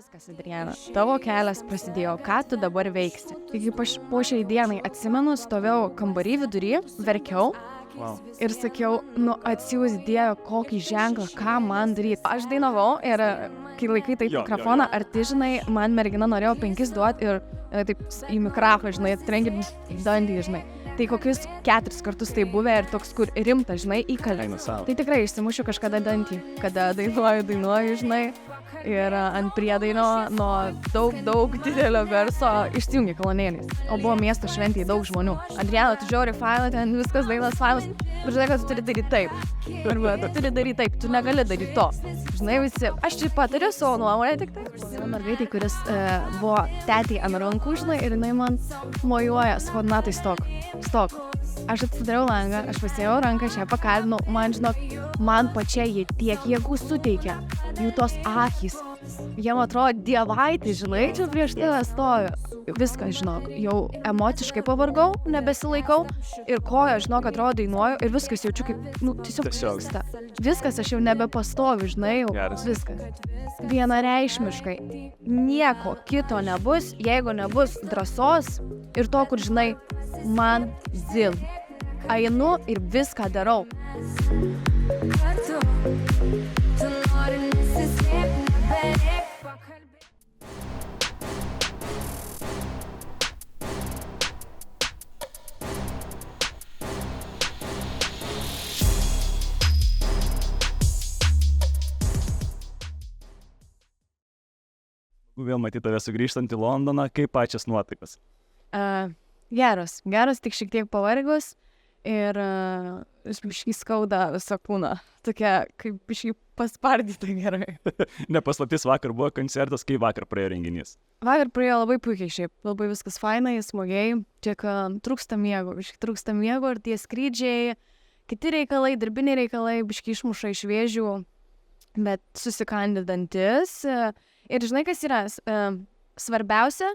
Viskas, Adriana. Tavo kelias prasidėjo, ką tu dabar veiksi. Tai kaip aš po šiai dienai atsimenu, stovėjau kambarį vidury, verkiau. Wow. Ir sakiau, atsiūs Dieve, kokį ženklą, ką man daryti. Aš dainavau ir kai laikai taip mikrofoną, ar tai, žinai, man mergina norėjo 5 duoti ir taip į mikrofą, žinai, trenkit dantį, žinai. Tai kokius 4 kartus tai buvę ir toks, kur rimtas, žinai, įkalė. Tai tikrai išsimušiu kažkada dantį, kada dainuoju, žinai. Ir ant priedaino nuo daug didelio garso išsijungia kolonėlės. O buvo miesto šventėje daug žmonių. Adriana, tu žiūri failą, ten viskas dainas failas. Ir žinai, kad tu turi daryti taip. Arba tu turi daryti taip, tu negali daryti to. Žinai, visi, aš čia patariu savo nuomonę tik taip. Viena mergaitė, kuris buvo tetė ant rankų, žinai, ir jinai man mojuoja, spadnatai stok. Aš atsidariau langą, aš pasėjau ranką, aš ją pakalbinau, man pačiai jie tiek jėgų suteikia, jų tos akys, jiem atrodo dievaitį, žinai, čia prieš tave stoju. Viskas, žinok, jau emociškai pavargau, nebesilaikau ir koja, žinok, atrodo dainuoju ir viskas jaučiu kaip, tiesiog vyksta. Viskas, aš jau nebepastoviu, žinai, jau viskas. Vienareikšmiškai, nieko kito nebus, jeigu nebus drąsos ir to, kur, žinai, man zil. Einu ir viską darau. Vėl matyti tave sugrįžtant į Londoną, kaip pačias nuotaikas? Geras, tik šiek tiek pavargus ir biškį skauda visą kūną. Tokia, kaip biškį paspardyta gerai. Nepaslaptis, vakar buvo koncertas, kai vakar praėjo renginys. Vakar praėjo labai puikiai šiaip, labai viskas fainai, smagiai, tik trūksta miego ir tie skrydžiai, kiti reikalai, darbiniai reikalai, biškį išmuša iš vėžių, bet susikandi dantis. Ir žinai, kas yra svarbiausia,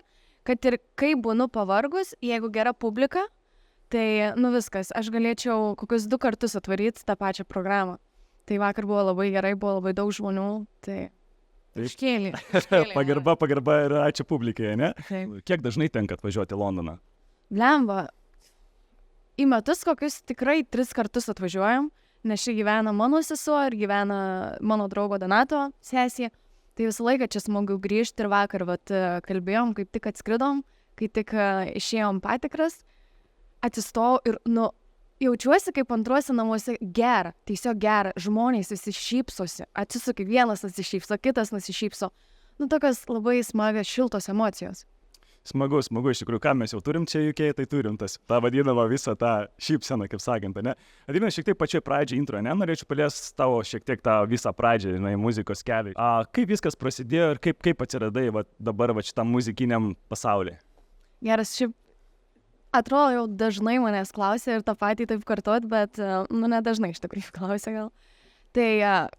kad ir kai būnu pavargus, jeigu gera publika, tai viskas, aš galėčiau kokius 2 kartus atvaryti tą pačią programą. Tai vakar buvo labai gerai, buvo labai daug žmonių, tai iškėlė. Pagarba ir ačiū publikai, ne? Taip. Kiek dažnai tenka atvažiuoti į Londoną? Blemba, į metus kokius tikrai 3 kartus atvažiuojam, nes čia gyvena mano sesuo ir gyvena mano draugo Donato sesija. Tai visą laiką čia smagu grįžti ir vakar kalbėjom, kaip tik atskridom, kai tik išėjom patikras, atsistojau ir jaučiuosi kaip antruose namuose gera, tiesiog gera, žmonės visi šypsosi, atsisuki, vienas nusišypso, kitas nusišypso, tokios labai smagios, šiltos emocijos. Smagu, iš tikrųjų, ką mes jau turim čia UK, tai turim tą vadinamą visą tą šypseną, kaip sakant, ne? Adina, šiek tiek pačioj pradžiai intro, ne? Norėčiau paliesti tavo šiek tiek tą visą pradžią, žinai, muzikos kelią. Kaip viskas prasidėjo ir kaip atsiradai dabar šitam muzikiniam pasaulyje? Geras, šiaip atrodo jau dažnai manęs klausia ir tą patį taip kartuot, bet ne dažnai iš tikrųjų klausia gal. Tai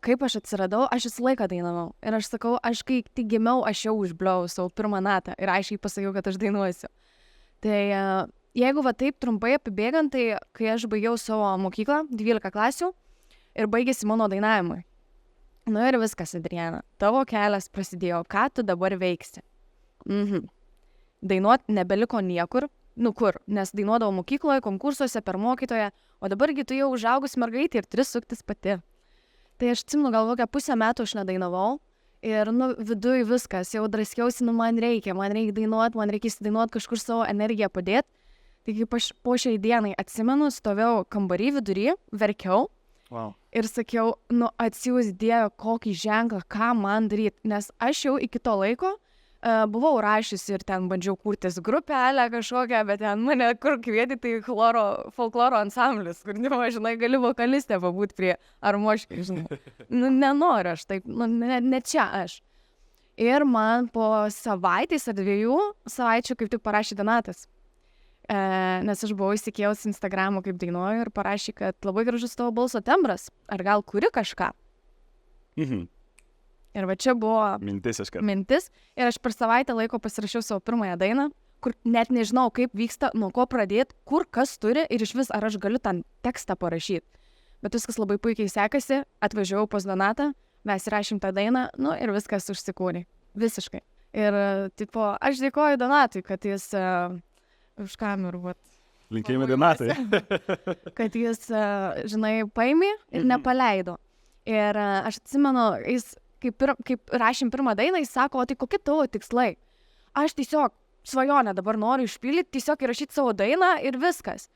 kaip aš atsiradau, aš visą laiką dainavau. Ir aš sakau, aš kai tik gimiau, aš jau užbliau savo pirmą natą ir aiškiai pasakiau, kad aš dainuosiu. Tai jeigu taip trumpai apibėgant, tai kai aš baigiau savo mokyklą, 12 klasių, ir baigėsi mano dainavimui. Ir viskas, Adriana, tavo kelias prasidėjo, ką tu dabar veiksi. Dainuot nebeliko niekur, kur, nes dainuodavau mokykloje, konkursuose, per mokytoją, o dabargi tu jau užaugus mergaitė ir turi suktis pati. Tai aš atsimenu, gal kokią pusę metų aš nedainavau ir viduj viskas, jau draskiausi, man reikia dainuoti, man reikia įsidainuoti, kažkur savo energiją padėti. Tai kaip aš po šiai dienai atsimenu, stovėjau kambarį vidury, verkiau. Wow. Ir sakiau, atsiūs Dieve, kokį ženklą, ką man daryti, nes aš jau iki to laiko buvau rašiusi ir ten bandžiau kurtis grupelę kažkokią, bet ten mane kur kvieti, tai folkloro ansamblis, kur, žinai, gali vokalistė pabūt prie armoškį, žinai. Nenoriu aš taip, ne čia aš. Ir man po savaitės ar 2 savaičių kaip tik parašė Donatas. Nes aš buvau įsikėjus Instagram'o, kaip dainuoju, ir parašė, kad labai gražus tavo balso tembras, ar gal kuri kažką? Ir čia buvo mintis, ir aš per savaitę laiko pasirašiau savo pirmąją dainą, kur net nežinau, kaip vyksta, nuo ko pradėti, kur kas turi ir iš vis ar aš galiu tą tekstą parašyti. Bet viskas labai puikiai sekasi, atvažiavau pas Donatą, mes įrašėm tą dainą, ir viskas užsikūrė. visiškai. Ir, tipo, aš dėkoju Donatui, kad jis už kamerų, vat. Linkėjimai Donatai. Kad jis, žinai, paėmė ir nepaleido. Ir aš atsimenu, jis, kaip rašėm pirmą dainą, jis sako, o tai kokie tavo tikslai? Aš tiesiog svajonę dabar noriu išpildyti, tiesiog įrašyti savo dainą ir viskas.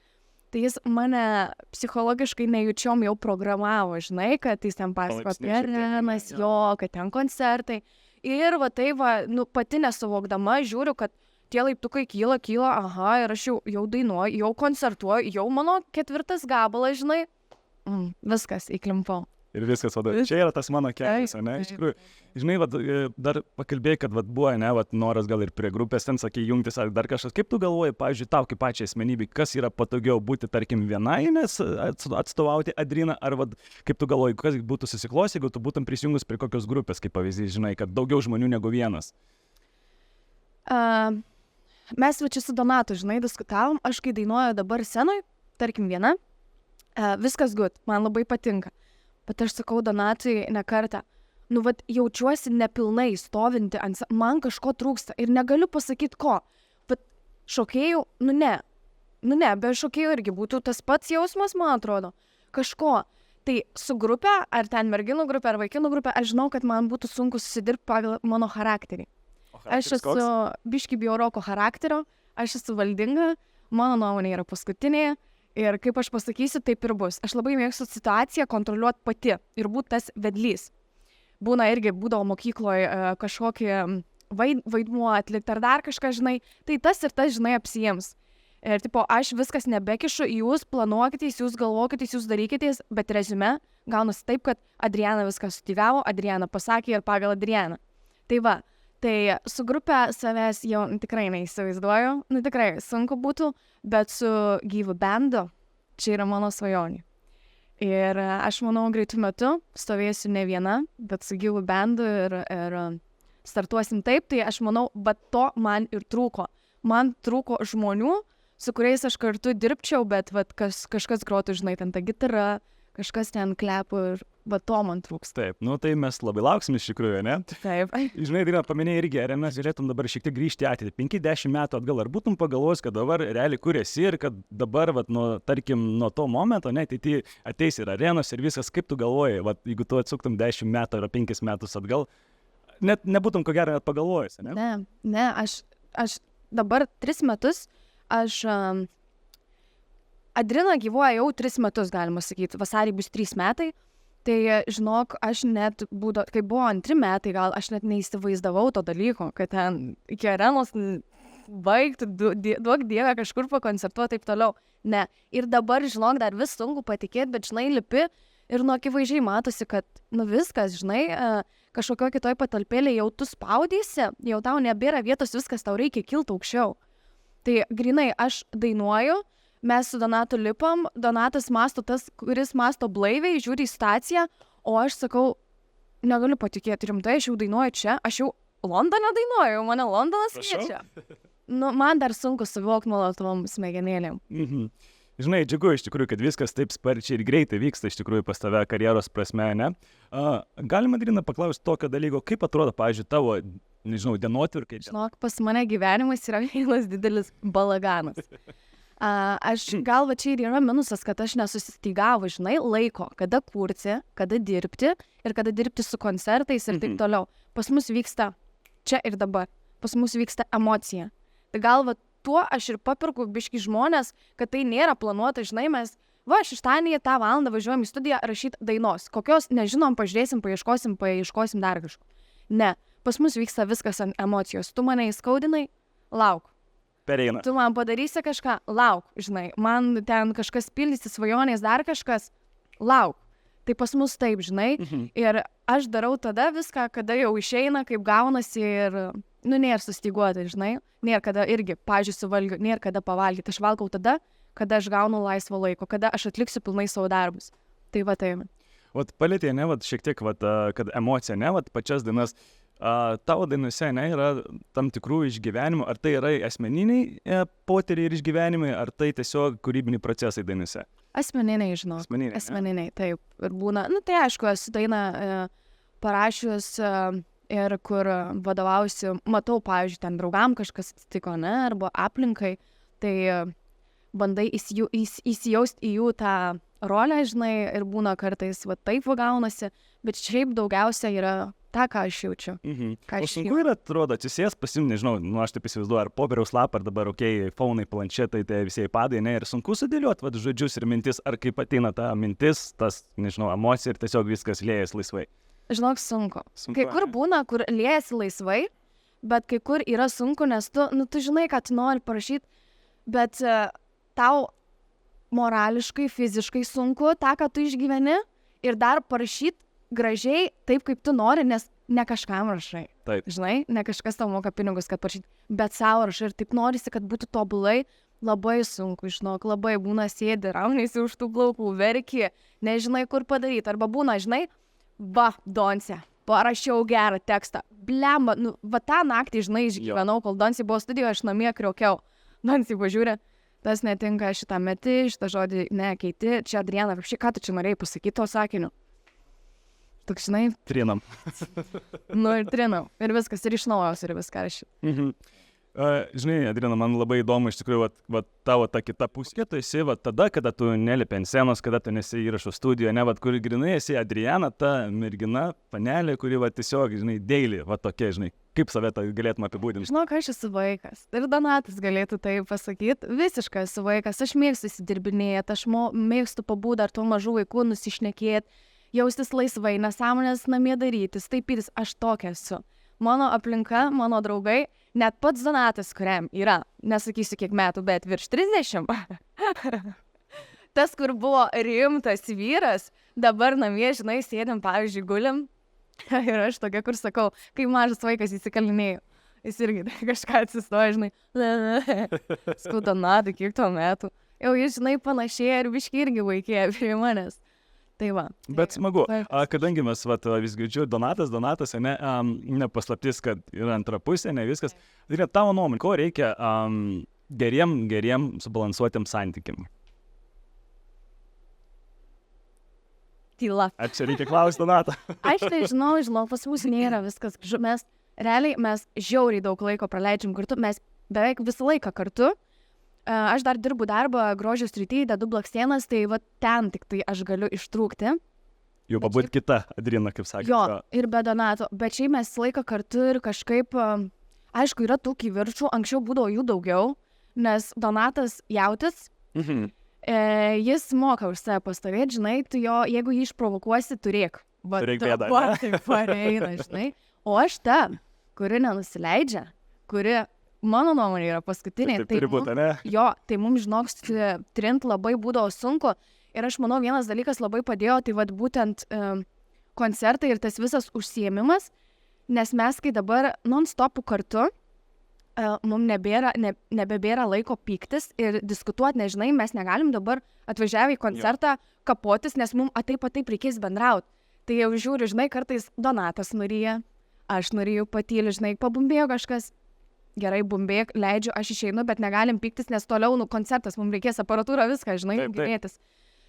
Tai jis mane psichologiškai nejučiom jau programavo, žinai, kad jis ten pasako apie arenas, jo, kad ten koncertai. Ir va tai va, nu, pati nesuvokdama, žiūriu, kad tie laiptukai kyla, aha, ir aš jau dainuoju, jau koncertuoju, jau mano 4 gabalas, žinai, viskas, įklimpau. Ir viskas, vada, čia yra tas mano kelias, ne? Iš tikrųjų, žinai, vat, dar pakalbėjai, kad vat, buvo, ne, vat, noras gal ir prie grupės, ten sakė, jungtis ar dar kažkas. Kaip tu galvoji, pavyzdžiui, tau kaip pačiai asmenybei, kas yra patogiau būti, tarkim, vienai, nes atstovauti Adriną, ar vat, kaip tu galvoji, kas būtų susiklosi, jeigu tu būtum prisijungus prie kokios grupės, kaip pavyzdys, žinai, kad daugiau žmonių negu vienas? Mes va čia su Donatu, žinai, diskutavom, aš kai dainuoju dabar scenoj, tarkim viena, viskas good, man labai patinka. Bet aš sakau Donatui ne kartą, nu, vat, jaučiuosi nepilnai stovinti, man kažko trūksta ir negaliu pasakyti ko. Bet šokėjų, nu ne, be šokėjų irgi būtų tas pats jausmas, man atrodo, kažko. Tai su grupė, ar ten merginų grupė, ar vaikinų grupė, aš žinau, kad man būtų sunku susidirbti pagal mano charakterį. Aš esu biški bjauroko charakterio, aš esu valdinga, mano nuomonė yra paskutinė. Ir kaip aš pasakysiu, taip ir bus. Aš labai mėgstu situaciją kontroliuoti pati ir būti tas vedlys. Būdavo mokykloje kažkokį vaidmuo atlikti ar dar kažką, žinai, tai tas ir tas, žinai, apsijiems. Ir tipo, aš viskas nebekišu, jūs planuokitės, jūs galvokitės, jūs darykitės, bet rezume gaunasi taip, kad Adriana viską sustyvavo, Adriana pasakė ir pagal Adrianą. Tai va. Tai su grupė savęs jau tikrai neįsivaizduoju, nu tikrai sunku būtų, bet su gyvu bandu čia yra mano svajonė. Ir aš manau, greitų metu stovėsiu ne viena, bet su gyvu bandu ir startuosim taip, tai aš manau, bet to man ir trūko. Man trūko žmonių, su kuriais aš kartu dirbčiau, bet vat, kažkas grotų, žinai, ten ta gitara, kažkas ten klepų ir va to man trūks. Taip, nu tai mes labai lauksim iš tikrųjų, ne? Taip. Žinai, Adriana, paminėjai irgi, ar mes galėtum dabar šiek tiek grįžti ateitį, 5-10 metų atgal, ar būtum pagalvojęs, kad dabar realiai kuriasi ir kad dabar, vat, tarkim, nuo to momento, ne, tai ateis ir arenos ir viskas, kaip tu galvoji, vat, jeigu tu atsuktum 10 metų ar 5 metus atgal, net nebūtum ko gero net pagalvojęs, ne? Ne, aš dabar 3 metus, Adrina gyvuoja jau 3 metus, galima sakyti, vasarį bus 3 metai. Tai, žinok, aš net kai buvo 2 metai, gal aš net neįsivaizdavau to dalyko, kad ten iki arenos baigtų, duok Dievę kažkur pakoncertuoti, taip toliau. Ne. Ir dabar, žinok, dar vis sunku patikėti, bet, žinai, lipi ir nu akivaizdžiai matosi, kad, nu viskas, žinai, kažkokio kitoj patalpėlė jau tu spaudysi, jau tau nebėra vietos, viskas tau reikia kilti aukščiau. Tai, grinai, aš dainuoju, mes su Donatu lipam, Donatas masto tas, kuris masto blaiviai, žiūri į staciją, o aš sakau, negaliu patikėti rimtai, aš jau dainuoju čia, aš jau Londone dainuoju, mane Londonas kviečia. Nu, man dar sunku suvokti nuolatom smegenėlėm. Žinai, džiugu iš tikrųjų, kad viskas taip sparčiai ir greitai vyksta iš tikrųjų pas tave karjeros prasme, ne? Galima, Adriana, paklausti tokio dalyko, kaip atrodo, pavyzdžiui, tavo, nežinau, dienotvarkė? Žinok, pas mane gyvenimas yra vienas didelis balaganas. Aš gal va čia ir yra minusas, kad aš nesusistygavo, žinai, laiko, kada kurti, kada dirbti ir kada dirbti su koncertais ir taip toliau. Pas mus vyksta čia ir dabar, pas mus vyksta emocija. Tai gal va tuo aš ir papirku biški žmonės, kad tai nėra planuota, žinai, mes šeštadienį tą valandą važiuojam į studiją rašyti dainos. Kokios, nežinom, pažiūrėsim, paieškosim dar kažko. Ne, pas mus vyksta viskas ant emocijos. Tu mane įskaudinai, lauk. Pereina. Tu man padarysi kažką, lauk, žinai, man ten kažkas pildysi svajonės, dar kažkas, lauk. Tai pas mus taip, žinai, ir aš darau tada viską, kada jau išeina, kaip gaunasi ir, nu, nėra sustyguoti, žinai, nėra kada irgi, pavyzdžiui, suvalgiu, nėra kada pavalgyti, aš valgau tada, kada aš gaunu laisvo laiko, kada aš atliksiu pilnai savo darbus. Tai va taip. Vat palėtė, ne, vat šiek tiek, vat, kad emocija, ne, vat pačias dainas. Tavo dainose, ne, yra tam tikrų išgyvenimų, ar tai yra asmeniniai potyriai ir išgyvenimai, ar tai tiesiog kūrybiniai procesai dainose? Asmeniniai, žinau. Asmeniniai, taip. Ir būna, nu tai aišku, esu dainą parašius ir kur vadovausiu, matau, pavyzdžiui, ten draugam kažkas atsitiko, ne, arba aplinkai, tai bandai įsijausti į jų tą rolę, žinai, ir būna kartais va taip va gaunasi, bet šiaip daugiausia yra tą, ką aš jaučiu. O sunku yra, atrodo, atsisės, pasimti, nežinau, aš taip įsivaizduoju, ar popieriaus lapą, ar dabar, faunai, planšetai, tai visi iPadai, ne, ir sunku sudėlioti, va, žodžius ir mintis, ar kaip ateina ta mintis, tas, nežinau, emocija ir tiesiog viskas liejasi laisvai. Žinok, sunku. Kai kur būna, kur liejasi laisvai, bet kai kur yra sunku, nes tu žinai, ką tu nori parašyti, bet tau morališkai, fiziškai sunku tą, ką tu išgyveni ir dar parašyti gražiai taip, kaip tu nori, nes ne kažkam rašai. Taip. Žinai, ne kažkas tau moka pinigus, kad parašyti, bet savo rašai ir taip norisi, kad būtų tobulai, labai sunku, žinok, labai būna sėdi, rauniasi už tų plaukų, verki, nežinai, kur padaryti, arba būna, žinai, Donce, parašiau gerą tekstą, blemba, va tą naktį, žinai, išgyvenau, kol Donce buvo studijoje, aš namie kriokiau, Donce pažiūrė, tas netinka, šitą meti, šitą žodį nekeiti, čia Adriana, ką tu čia norėjai pasakyti to sakiniu? Toks, žinai. Trinam. Ir trinam. Ir viskas, ir iš naujos, ir viską rašyti. Žinai, Adriana, man labai įdomu, iš tikrųjų, tavo ta kita pusė, tu esi tada, kada tu nelipi ant scenos, kada tu nesi įrašo studijoje, ne, kur grinai esi Adriana, ta mergina, panelė, kuri tiesiog, žinai, daily, tokia, žinai, kaip save tą galėtum apibūdinti? Žinok, aš esu vaikas. Ir Donatas galėtų tai pasakyti. Visiškai esu vaikas. Aš mėgstu įsidirbinėti, aš mėgstu pabūti ar tuo mažų vaikų nusišnekėti, jaustis laisvai, nesąmonės namie darytis, taipytis. Aš tokia esu. Mano aplinka, mano draugai, net pats Donatas, kuriam yra, nesakysiu kiek metų, bet virš 30. Tas, kur buvo rimtas vyras, dabar namie, žinai, sėdim, pavyzdžiui, gulim. Ir aš tokia, kur sakau, kai mažas vaikas įsikalinėjau, jis irgi kažką atsistoja, žinai, skau, Donatai, kiek tuo metų. Jau jis, žinai, panašiai ir biški irgi vaikėja prie manęs. Tai va. Bet smagu, kadangi mes vis girdžiu, Donatas, nepaslaptis, kad yra antra pusė, ne viskas. Tai tavo nuomonė, ko reikia geriem subalansuotiem santykiam? Tyla. Ar čia reikia klausti Donatą? Aš tai žinau, pas mus nėra viskas. Mes žiauriai daug laiko praleidžiam kartu, mes beveik visą laiką kartu. Aš dar dirbu darbą grožio srityje, dedu blakstienas, tai va ten tik tai aš galiu ištrūkti. Jau pabūt kita Adriana, kaip sakė. Jo, ir be Donato, bet šiaip mes laiką kartu ir kažkaip, aišku, yra tų kivirčių, anksčiau būdavo jų daugiau, nes Donatas jautis, jis moka už save pastovėti, žinai, tu jo, jeigu jį išprovokuosi, turėk. Turėk bėdą. Tai pareina, žinai. O aš ta, kuri nenusileidžia, kuri mano nuomonė yra paskutinė. Tai turi būti, ne? Jo, tai mums, žinok, trint labai būdavo sunku. Ir aš manau, vienas dalykas labai padėjo, tai vad būtent koncertai ir tas visas užsiėmimas, nes mes, kai dabar non-stopų kartu, mums nebebėra laiko pyktis ir diskutuoti, nežinai, mes negalim dabar atvažiavę į koncertą kapotis, nes mums taip reikės bendrauti. Tai jau žiūriu, žinai, kartais Donatas norėjo, aš norėjau patylį, žinai, pabumbėjo kažkas. Gerai, bumbėk, leidžiu, aš išeinu, bet negalim pyktis, nes toliau koncertas, mums reikės aparatūrą, viską, žinai, gynėtis.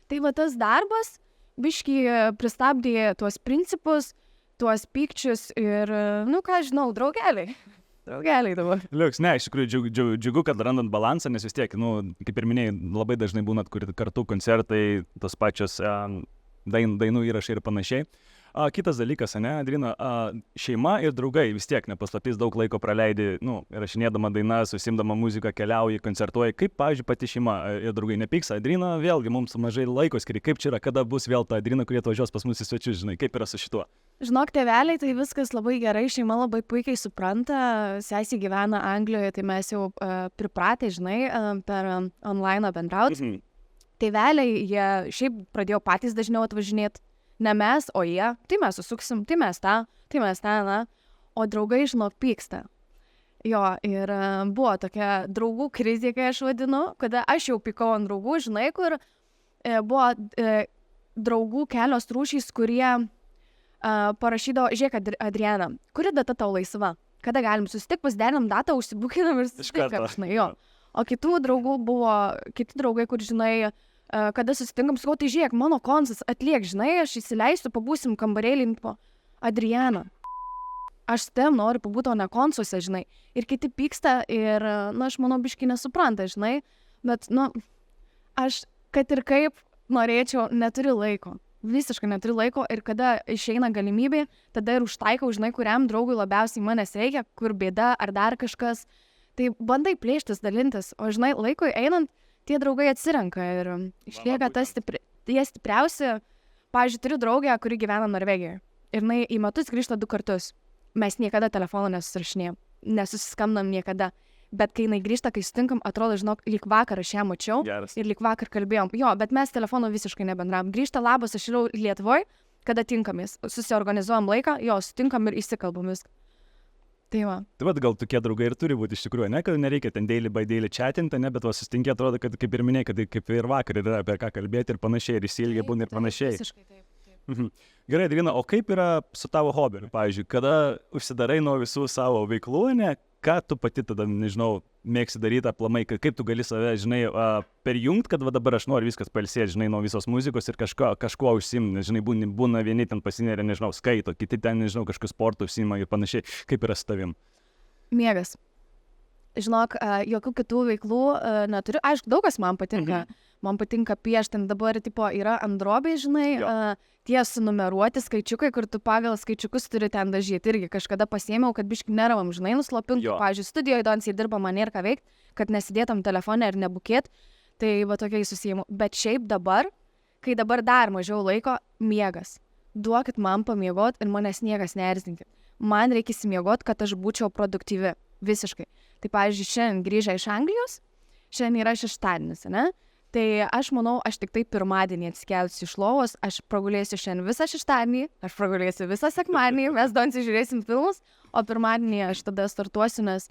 Tai va tas darbas, biškį pristabdė tuos principus, tuos pykčius ir, ką žinau, draugeliai. Draugeliai dabar. Liuks, ne, iš tikrųjų džiugu, kad randant balansą, nes vis tiek, kaip ir minėjai, labai dažnai būnat kartu koncertai, tos pačios dainų įrašai ir panašiai. Kitas dalykas, ne, Adriana, šeima ir draugai vis tiek nepaslaptis daug laiko praleidi, rašinėdama dainas, susimdama muziką, keliauji, koncertuoji. Kaip, pavyzdžiui, pati šeima ir draugai nepyks? Adriana, vėlgi, mums mažai laiko skiri. Kaip čia yra, kada bus vėl ta Adriana, kurie atvažiuos pas mus į svečius, žinai, kaip yra su šituo? Žinok, tėveliai, tai viskas labai gerai, šeima labai puikiai supranta, sesė gyvena Anglijoje, tai mes jau pripratę, žinai, per online bendrauti. Tėveliai, jie šiaip pradėjo patys dažniau atvažinėti. Ne mes, o jie, tai mes susuksim, tai mes tą, na, o draugai, žinok, pyksta. Jo, ir buvo tokia draugų krizė, kai aš vadinu, kada aš jau pykau ant draugų, žinai, kur buvo draugų kelios rūšys, kurie parašydavo, žiūrėk, Adriana, kuri data tau laisva? Kada galim susitikti, pasiderinam datą, užsibukinam ir susitikam, žinai, jo. O kitų draugų buvo, kiti draugai, kur, žinai, kada susitinkam, sakau, tai žiūrėk, mano koncas atliek, žinai, aš įsileisiu, pabūsim kambarėlį po Adriana. aš su tavim noriu pabūti, o ne konsuose, žinai. Ir kiti pyksta ir, aš manau, biški nesupranta, žinai. Bet, aš, kad ir kaip norėčiau, neturiu laiko. Visiškai neturiu laiko ir kada išeina galimybė, tada ir užtaikau, žinai, kuriam draugui labiausiai manęs reikia, kur bėda ar dar kažkas. Tai bandai plėštis, dalintis, o žinai, laikui einant, tie draugai atsirenka ir išlieka tie stipriausi. Pavyzdžiui, turiu draugę, kuri gyvena Norvegijoje ir jinai į metus grįžta 2 kartus. Mes niekada telefono nesusirašinėjom, nesusiskambinam niekada. Bet kai jinai grįžta, kai sutinkam, atrodo, žinok, lyg vakar aš ją mačiau. Geras. Ir lyg vakar kalbėjom. Jo, bet mes telefonu visiškai nebendravom. Grįžta, labas, aš jau Lietuvoj, kada tinkamės. Susiorganizuojam laiką, jo, sutinkam ir įsikalbam viską. Tai va. Tai vat gal tokie draugai ir turi būti iš tikrųjų, ne, kad nereikia ten daily by daily chatinti, ne, bet susitinki, atrodo, kad kaip ir minėjai, kad kaip ir vakar yra apie ką kalbėti ir panašiai, ir įsilgiai būna ir panašiai. Visiškai taip. Gerai, Adriana, o kaip yra su tavo hobiu? Pavyzdžiui, kada užsidarai nuo visų savo veiklų, ne, ką tu pati tada, nežinau, mėgsi daryti aplamai, kaip tu gali save, žinai, perjungt, kad va dabar aš noriu viskas pailsėti, žinai, nuo visos muzikos ir kažkuo užsiimti, žinai, būna vieni ten pasineria, nežinau, skaito, kiti ten, nežinau, kažkokiu sportu užsiima ir panašiai. Kaip yra su tavim? Miegas. Žinok, jokių kitų veiklų neturiu. Aišku, daug kas man patinka. Man patinka piešti. Dabar tipo, yra Androbai, žinai, tie sunumeruoti skaičiukai, kur tu pagal skaičiukus turi ten dažyti. Irgi kažkada pasiėmiau, kad biški neravam, žinai, nuslopintų. Pavyzdžiui, studijoje Donsiai dirba, man nėra ką veikti, kad nesidėtum telefone ir nebukėt. Tai va tokiai susijėmiau. Bet šiaip dabar, kai dabar dar mažiau laiko, miegas. Duokit man pamiegot ir manęs niekas neerzinkit. Man reikia įsimiegot, kad aš būčiau produktyvi. Visiškai. Tai, pavyzdžiui, šiandien grįžę iš Anglijos, šiandien yra šeštadienis, ne? Tai aš manau, aš tik tai pirmadienį atsikelsiu iš lovos, aš pragulėsiu šiandien visą šeštadienį, aš pragulėsiu visą sekmadienį, mes Donsiai žiūrėsim filmus, o pirmadienį aš tada startuosiu, nes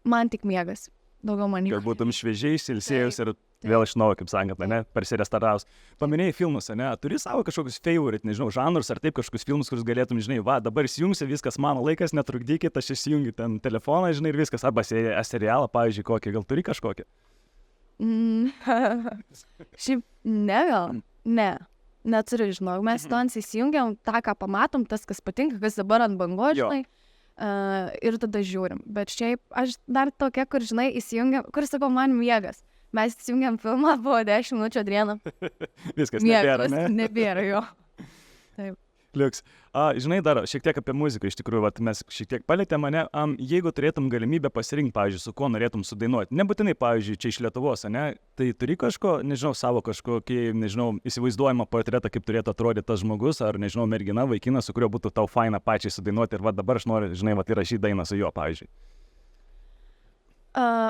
man tik miegas. Daugiau man nieko. Kad būtum šviežiai, ilsėjus ir vėl iš naujo, kaip sakant, ne, persirestauraus. Paminėjai filmus, ne, turi savo kažkokius favorite, nežinau, žanrus ar taip kažkokius filmus, kuriuos galėtum, žinai, va, dabar įsijungsi, viskas mano laikas, netrukdykit, aš įsijungiu ten telefoną, žinai, ir viskas, arba serialą, pavyzdžiui, kokį, gal turi kažkokį? Šiaip ne gal, neturiu, žinau, mes Donsiai įsijungiam tą, ką pamatom, tas, kas patinka, kas dabar ant bangos, žinai. Ir tada žiūrim, bet šiaip aš dar tokia, kur, žinai, įsijungiam, kur sakau, man miegas. Mes įsijungiam filmą, buvo 10 minučių, Adriana. Viskas nebėra, ne? Nebėra, jo. Taip. Liuks. Žinai, dar šiek tiek apie muziką, iš tikrųjų, vat, mes šiek tiek palėtėm mane, jeigu turėtum galimybę pasirinkti, pavyzdžiui, su kuo norėtum sudainuoti, nebūtinai, pavyzdžiui, čia iš Lietuvos, ne, tai turi nežinau, savo kažkokį, nežinau, įsivaizduojamą portretą, kaip turėtų atrodyti tas žmogus, ar, nežinau, mergina, vaikinas, su kuriuo būtų tau faina pačiai sudainuoti ir va dabar aš noriu, žinai, va įrašyti dainą su juo, pavyzdžiui.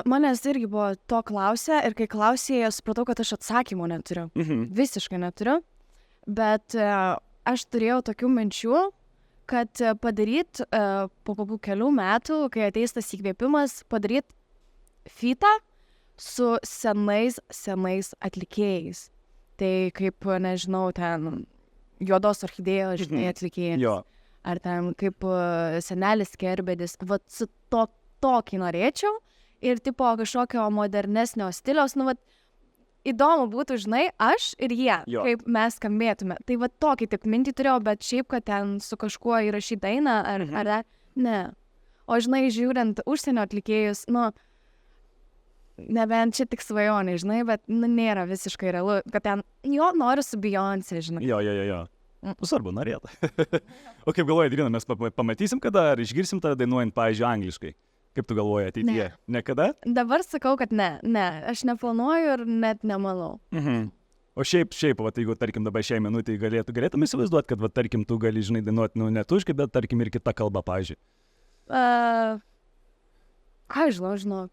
Manęs irgi buvo to klausę ir kai klausė, supratau, kad aš atsakymų neturiu. Visiškai neturiu, bet aš turėjau tokių minčių, kad padaryt po kokių kelių metų, kai ateis tas įkvėpimas, padaryt featą su senais atlikėjais. Tai kaip, nežinau, ten Juodos orchidėjos, žinai, atlikėjas. Jo. Ar ten kaip Senelis Kerbedis. Vat su tokį norėčiau ir tipo kažkokio modernesnio stiliaus, nu vat įdomu būtų, žinai, aš ir jie, kaip mes skambėtume. Tai va tokį tik mintį turėjau, bet šiaip, kad ten su kažkuo įrašyti dainą, ar dar, ne. O žinai, žiūrint užsienio atlikėjus, nu, nebent čia tik svajonė, žinai, bet nėra visiškai realu, kad ten, jo, noriu su Beyoncé, žinai. Jo. Svarbu, norėtų. O kaip galvoji, Adriana, mes pamatysim kada, ar išgirsim tą dainuojant, pavyzdžiui, angliškai? Kaip tu galvoji ateityje? Niekada? Dabar sakau, kad ne, aš neplanuoju ir net nemanau. O šiaip, va, jeigu, tarkim, dabar šiai minutį galėtum įsivaizduoti, kad, va, tarkim, tu gali, žinai, dainuoti, nu, ne tuškai, bet, tarkim, ir kita kalba, pavyzdžiui. Ką žinau,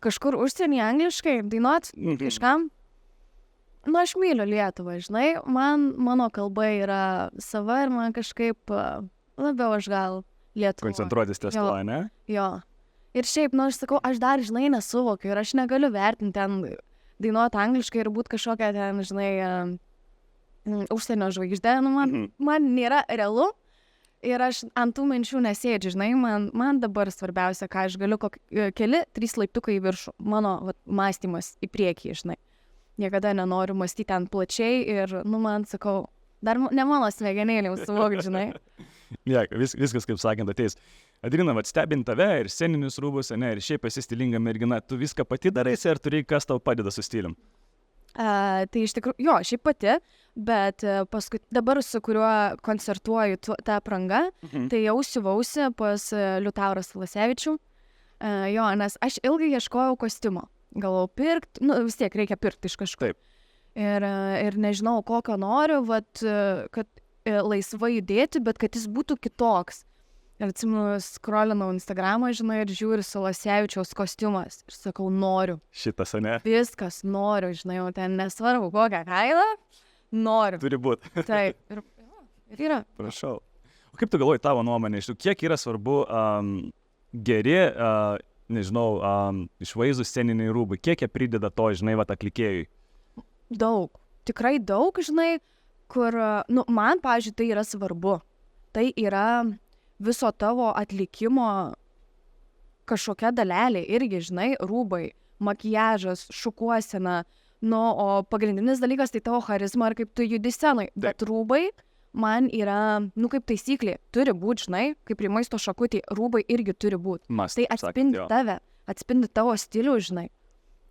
kažkur užsienį angliškai dainuot kažkam? Nu, aš myliu Lietuvą, žinai, mano kalba yra sava ir man kažkaip labiau aš gal Lietuvą. Koncentruotis ties to, ne? Jo. Ir šiaip, nu, aš sakau, aš dar, žinai, nesuvokiu ir aš negaliu vertinti ten dainuoti angliškai ir būti kažkokia ten, žinai, užsienio žvaigždė, nu, man nėra realu ir aš ant tų minčių nesėdžiu, žinai, man dabar svarbiausia, ką aš galiu, keli 3 laiptukai į viršų, mano mąstymas į priekį, žinai. Niekada nenoriu mąstyti ten plačiai ir, nu, man sakau, dar ne mano smegenėlėm suvokti, žinai. Ne, viskas, kaip sakant, ateis. Adrina, vat stebint tave ir sceninius rūbus, ne, ir šiaip esi stilinga mergina, tu viską pati daraisi, ar turi kas tau padeda su stilium? Tai iš tikrųjų, jo, šiaip pati, bet paskui dabar su kuriuo koncertuoju tą aprangą, tai jau siuvausi pas Liutaurą Salasevičių. Jo, nes aš ilgai ieškojau kostiumo. Galvojau pirkti, vis tiek reikia pirkti iš kažkur. Taip. Ir nežinau, kokio noriu, vat, kad laisvai judėti, bet kad jis būtų kitoks. Ir atsimenu, scrollinau Instagramą, žinai, ir žiūriu Salasevičiaus kostiumas. Ir sakau, noriu. Šitas, ne? Viskas, noriu, žinai, jau ten nesvarbu, kokią kainą, noriu. Turi būti. Taip, ir yra. Prašau. O kaip tu galvoji tavo nuomonė, iš tų, kiek yra svarbu geri, nežinau, išvaizdų sceniniai rūbai, kiek jie prideda to, žinai, vat atlikėjui? Daug, tikrai daug, žinai, kur, man, pavyzdžiui, tai yra svarbu. Tai yra viso tavo atlikimo kažkokia dalelė, irgi, žinai, rūbai, makiažas, šukuosena, o pagrindinis dalykas tai tavo charizma ir kaip tu judi scenai. Bet rūbai man yra, kaip taisyklė, turi būti, žinai, kaip prie maisto šakutį, rūbai irgi turi būti. Tai atspindi tave, atspindi tavo stilių, žinai.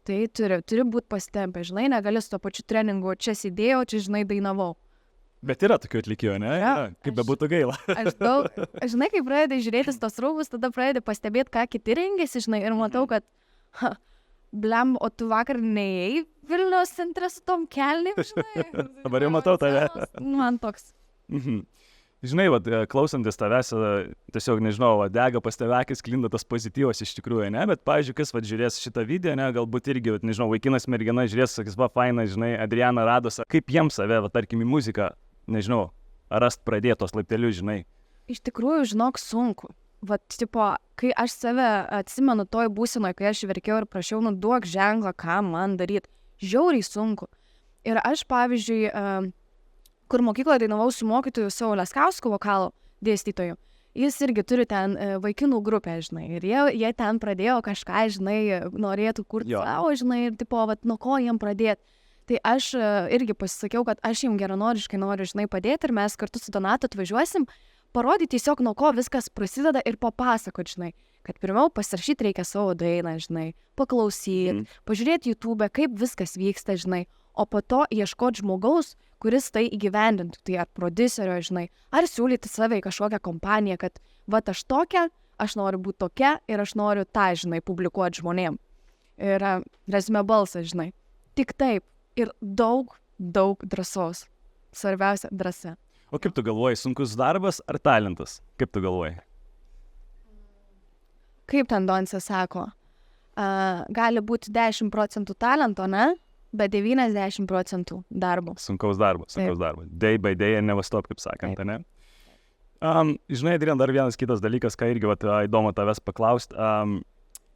Tai turi būti pastempę, žinai, negali su to pačiu treningu, čia sėdėjau, čia, žinai, dainavau. Bet yra tokių atlikėjų, ne? Ja, kaip bebūtų gaila. Žinai, kai pradedi žiūrėti tos rūbus, tada pradedi pastebėti, ką kiti rengiasi, žinai, ir matau, kad, blem, o tu vakar neėjai Vilniaus centre su tom kelnėm, žinai. Dabar jau matau tave. Man toks. Žinai, klausantis tavęs, tiesiog, nežinau, dega pas tave akis, klinda tas pozityvas iš tikrųjų, ne? Bet, pavyzdžiui, kas žiūrės šitą video, ne, galbūt irgi, nežinau, vaikinas, mergina žiūrės, sakys, faina, žinai, Adriana radosi, kaip jiems save, tarkim, į muziką, nežinau, rast pradėtos laiptelius, žinai. Iš tikrųjų, žinok, sunku. Tipo, kai aš save atsimenu toj būsenoje, kai aš verkiau ir prašiau, duok ženklą, ką man daryti, žiauriai sunku. Ir aš, pavyzdžiui, kur mokykloje dainavau su mokytoju savo Leskausku vokalo dėstytoju. Jis irgi turi ten vaikinų grupę, žinai, ir jie ten pradėjo kažką, žinai, norėtų kurti savo, žinai, ir tipo, nuo ko jiem pradėti. Tai aš irgi pasisakiau, kad aš jiem geranoriškai noriu, žinai, padėti ir mes kartu su Donatu atvažiuosim, parodyti tiesiog nuo ko viskas prasideda ir papasakot, žinai, kad pirmiau pasirašyti reikia savo dainą, žinai, paklausyti, pažiūrėti YouTube, kaip viskas vyksta, žinai, o po to ieškoti žmogaus, kuris tai įgyvendintų, tai ar prodiuserio, žinai, ar siūlyti save į kažkokią kompaniją, kad aš tokia, aš noriu būti tokia ir aš noriu tą, žinai, publikuoti žmonėm. Ir resume balsas, žinai. Tik taip. Ir daug drąsos. Svarbiausia, drąsa. O kaip tu galvoji, sunkus darbas ar talentas? Kaip tu galvoji? Kaip ten Donce sako, gali būti 10% talento, ne? Bet 90% darbo. Sunkaus darbo. Day by day and never stop, kaip sakant, ne? Žinai, Adriana, dar vienas kitas dalykas, ką irgi įdomu tavęs paklausti,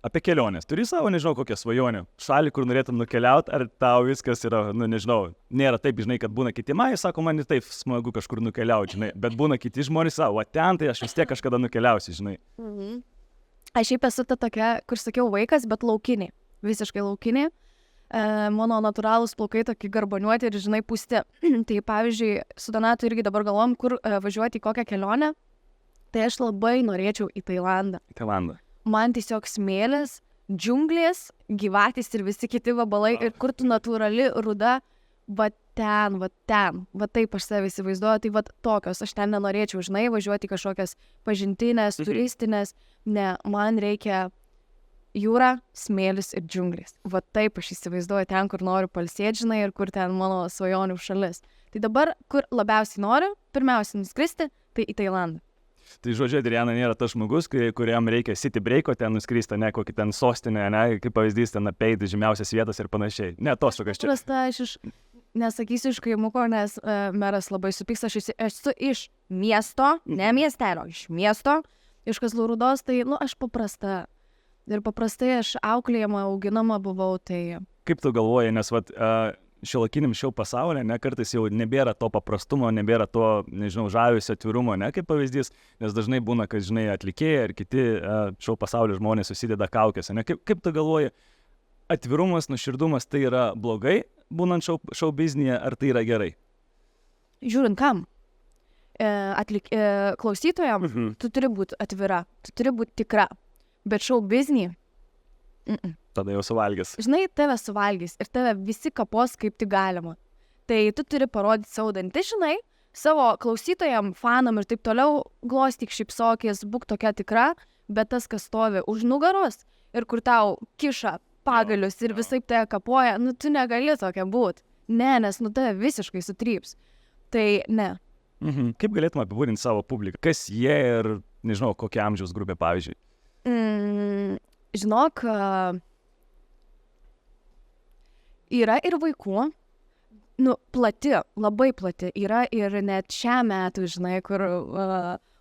apie kelionės. Turi savo, nežinau, kokią svajonę? Šalį, kur norėtum nukeliauti, ar tau viskas yra, nežinau, nėra taip, žinai, kad būna kiti, sako, man taip smagu kažkur nukeliauti, žinai, bet būna kiti žmonės savo, o ten tai aš vis tiek kažkada nukeliausiu, žinai. Aš šiaip esu ta tokia, kur sakiau, vaikas, bet laukinė, visiškai laukinė. Mano natūralūs plaukai tokie garbaniuoti ir, žinai, pūsti. Tai, pavyzdžiui, su Donatu irgi dabar galvom, kur važiuoti į kokią kelionę. Tai aš labai norėčiau į Tailandą. Man tiesiog smėlis, džiunglės, gyvatės ir visi kiti vabalai. Ir kur tu natūrali ruda, va ten. Va taip aš save įsivaizduoju. Tai va tokios. Aš ten nenorėčiau, žinai, važiuoti į kažkokias pažintinės, turistinės. Ne, man reikia jūra, smėlis ir džiunglės. Va taip aš įsivaizduoju ten, kur noriu pailsėti, žinai, ir kur ten mano svajonių šalis. Tai dabar, kur labiausiai noriu, pirmiausia nuskristi, tai į Tailandą. Tai žodžiu, Adriana nėra tas žmogus, kuriam reikia city breako, ten nuskristi, ne kokį ten sostinę, ne, kaip pavyzdys, ten apeiti žymiausias vietas ir panašiai. Ne, atostogas čia. Aš nesakysiu iš kaimuko, nes meras labai supyks, aš esu iš miesto, ne miestelio, iš miesto, iš Kazlų Rūdos, tai, aš paprasta. Ir paprastai aš auklėjama, auginama buvau, tai... Kaip tu galvoji, nes šiuolaikiniam šou pasaulyje, ne, kartais jau nebėra to paprastumo, nebėra to, nežinau, žavesio, atvirumo, ne, kaip pavyzdys, nes dažnai būna, kad, žinai, atlikėjai ir kiti šou pasaulio žmonės susideda kaukėse, ne, kaip tu galvoji, atvirumas, nuoširdumas tai yra blogai, būnant šou biznyje, ar tai yra gerai? Žiūrint kam. klausytojam, tu turi būti atvira, tu turi būti tikra. Bet šou biznį, Tada jau suvalgys. žinai, tave suvalgys ir tave visi kapos kaip tik galima. Tai tu turi parodyti savo dantis, žinai, savo klausytojam, fanam ir taip toliau, glostyk šypsokis, būk tokia tikra, bet tas, kas stovi už nugaros ir kur tau kiša pagalius ir visaip tave kapoja, nu tu negali tokia būti. Ne, nes nu tave visiškai sutryps. Tai ne. Kaip galėtume apibūdinti savo publiką? Kas jie ir, nežinau, kokia amžiaus grupė, pavyzdžiui? Žinok, yra ir vaikų, plati, labai plati. Yra ir net šią metų, žinai, kur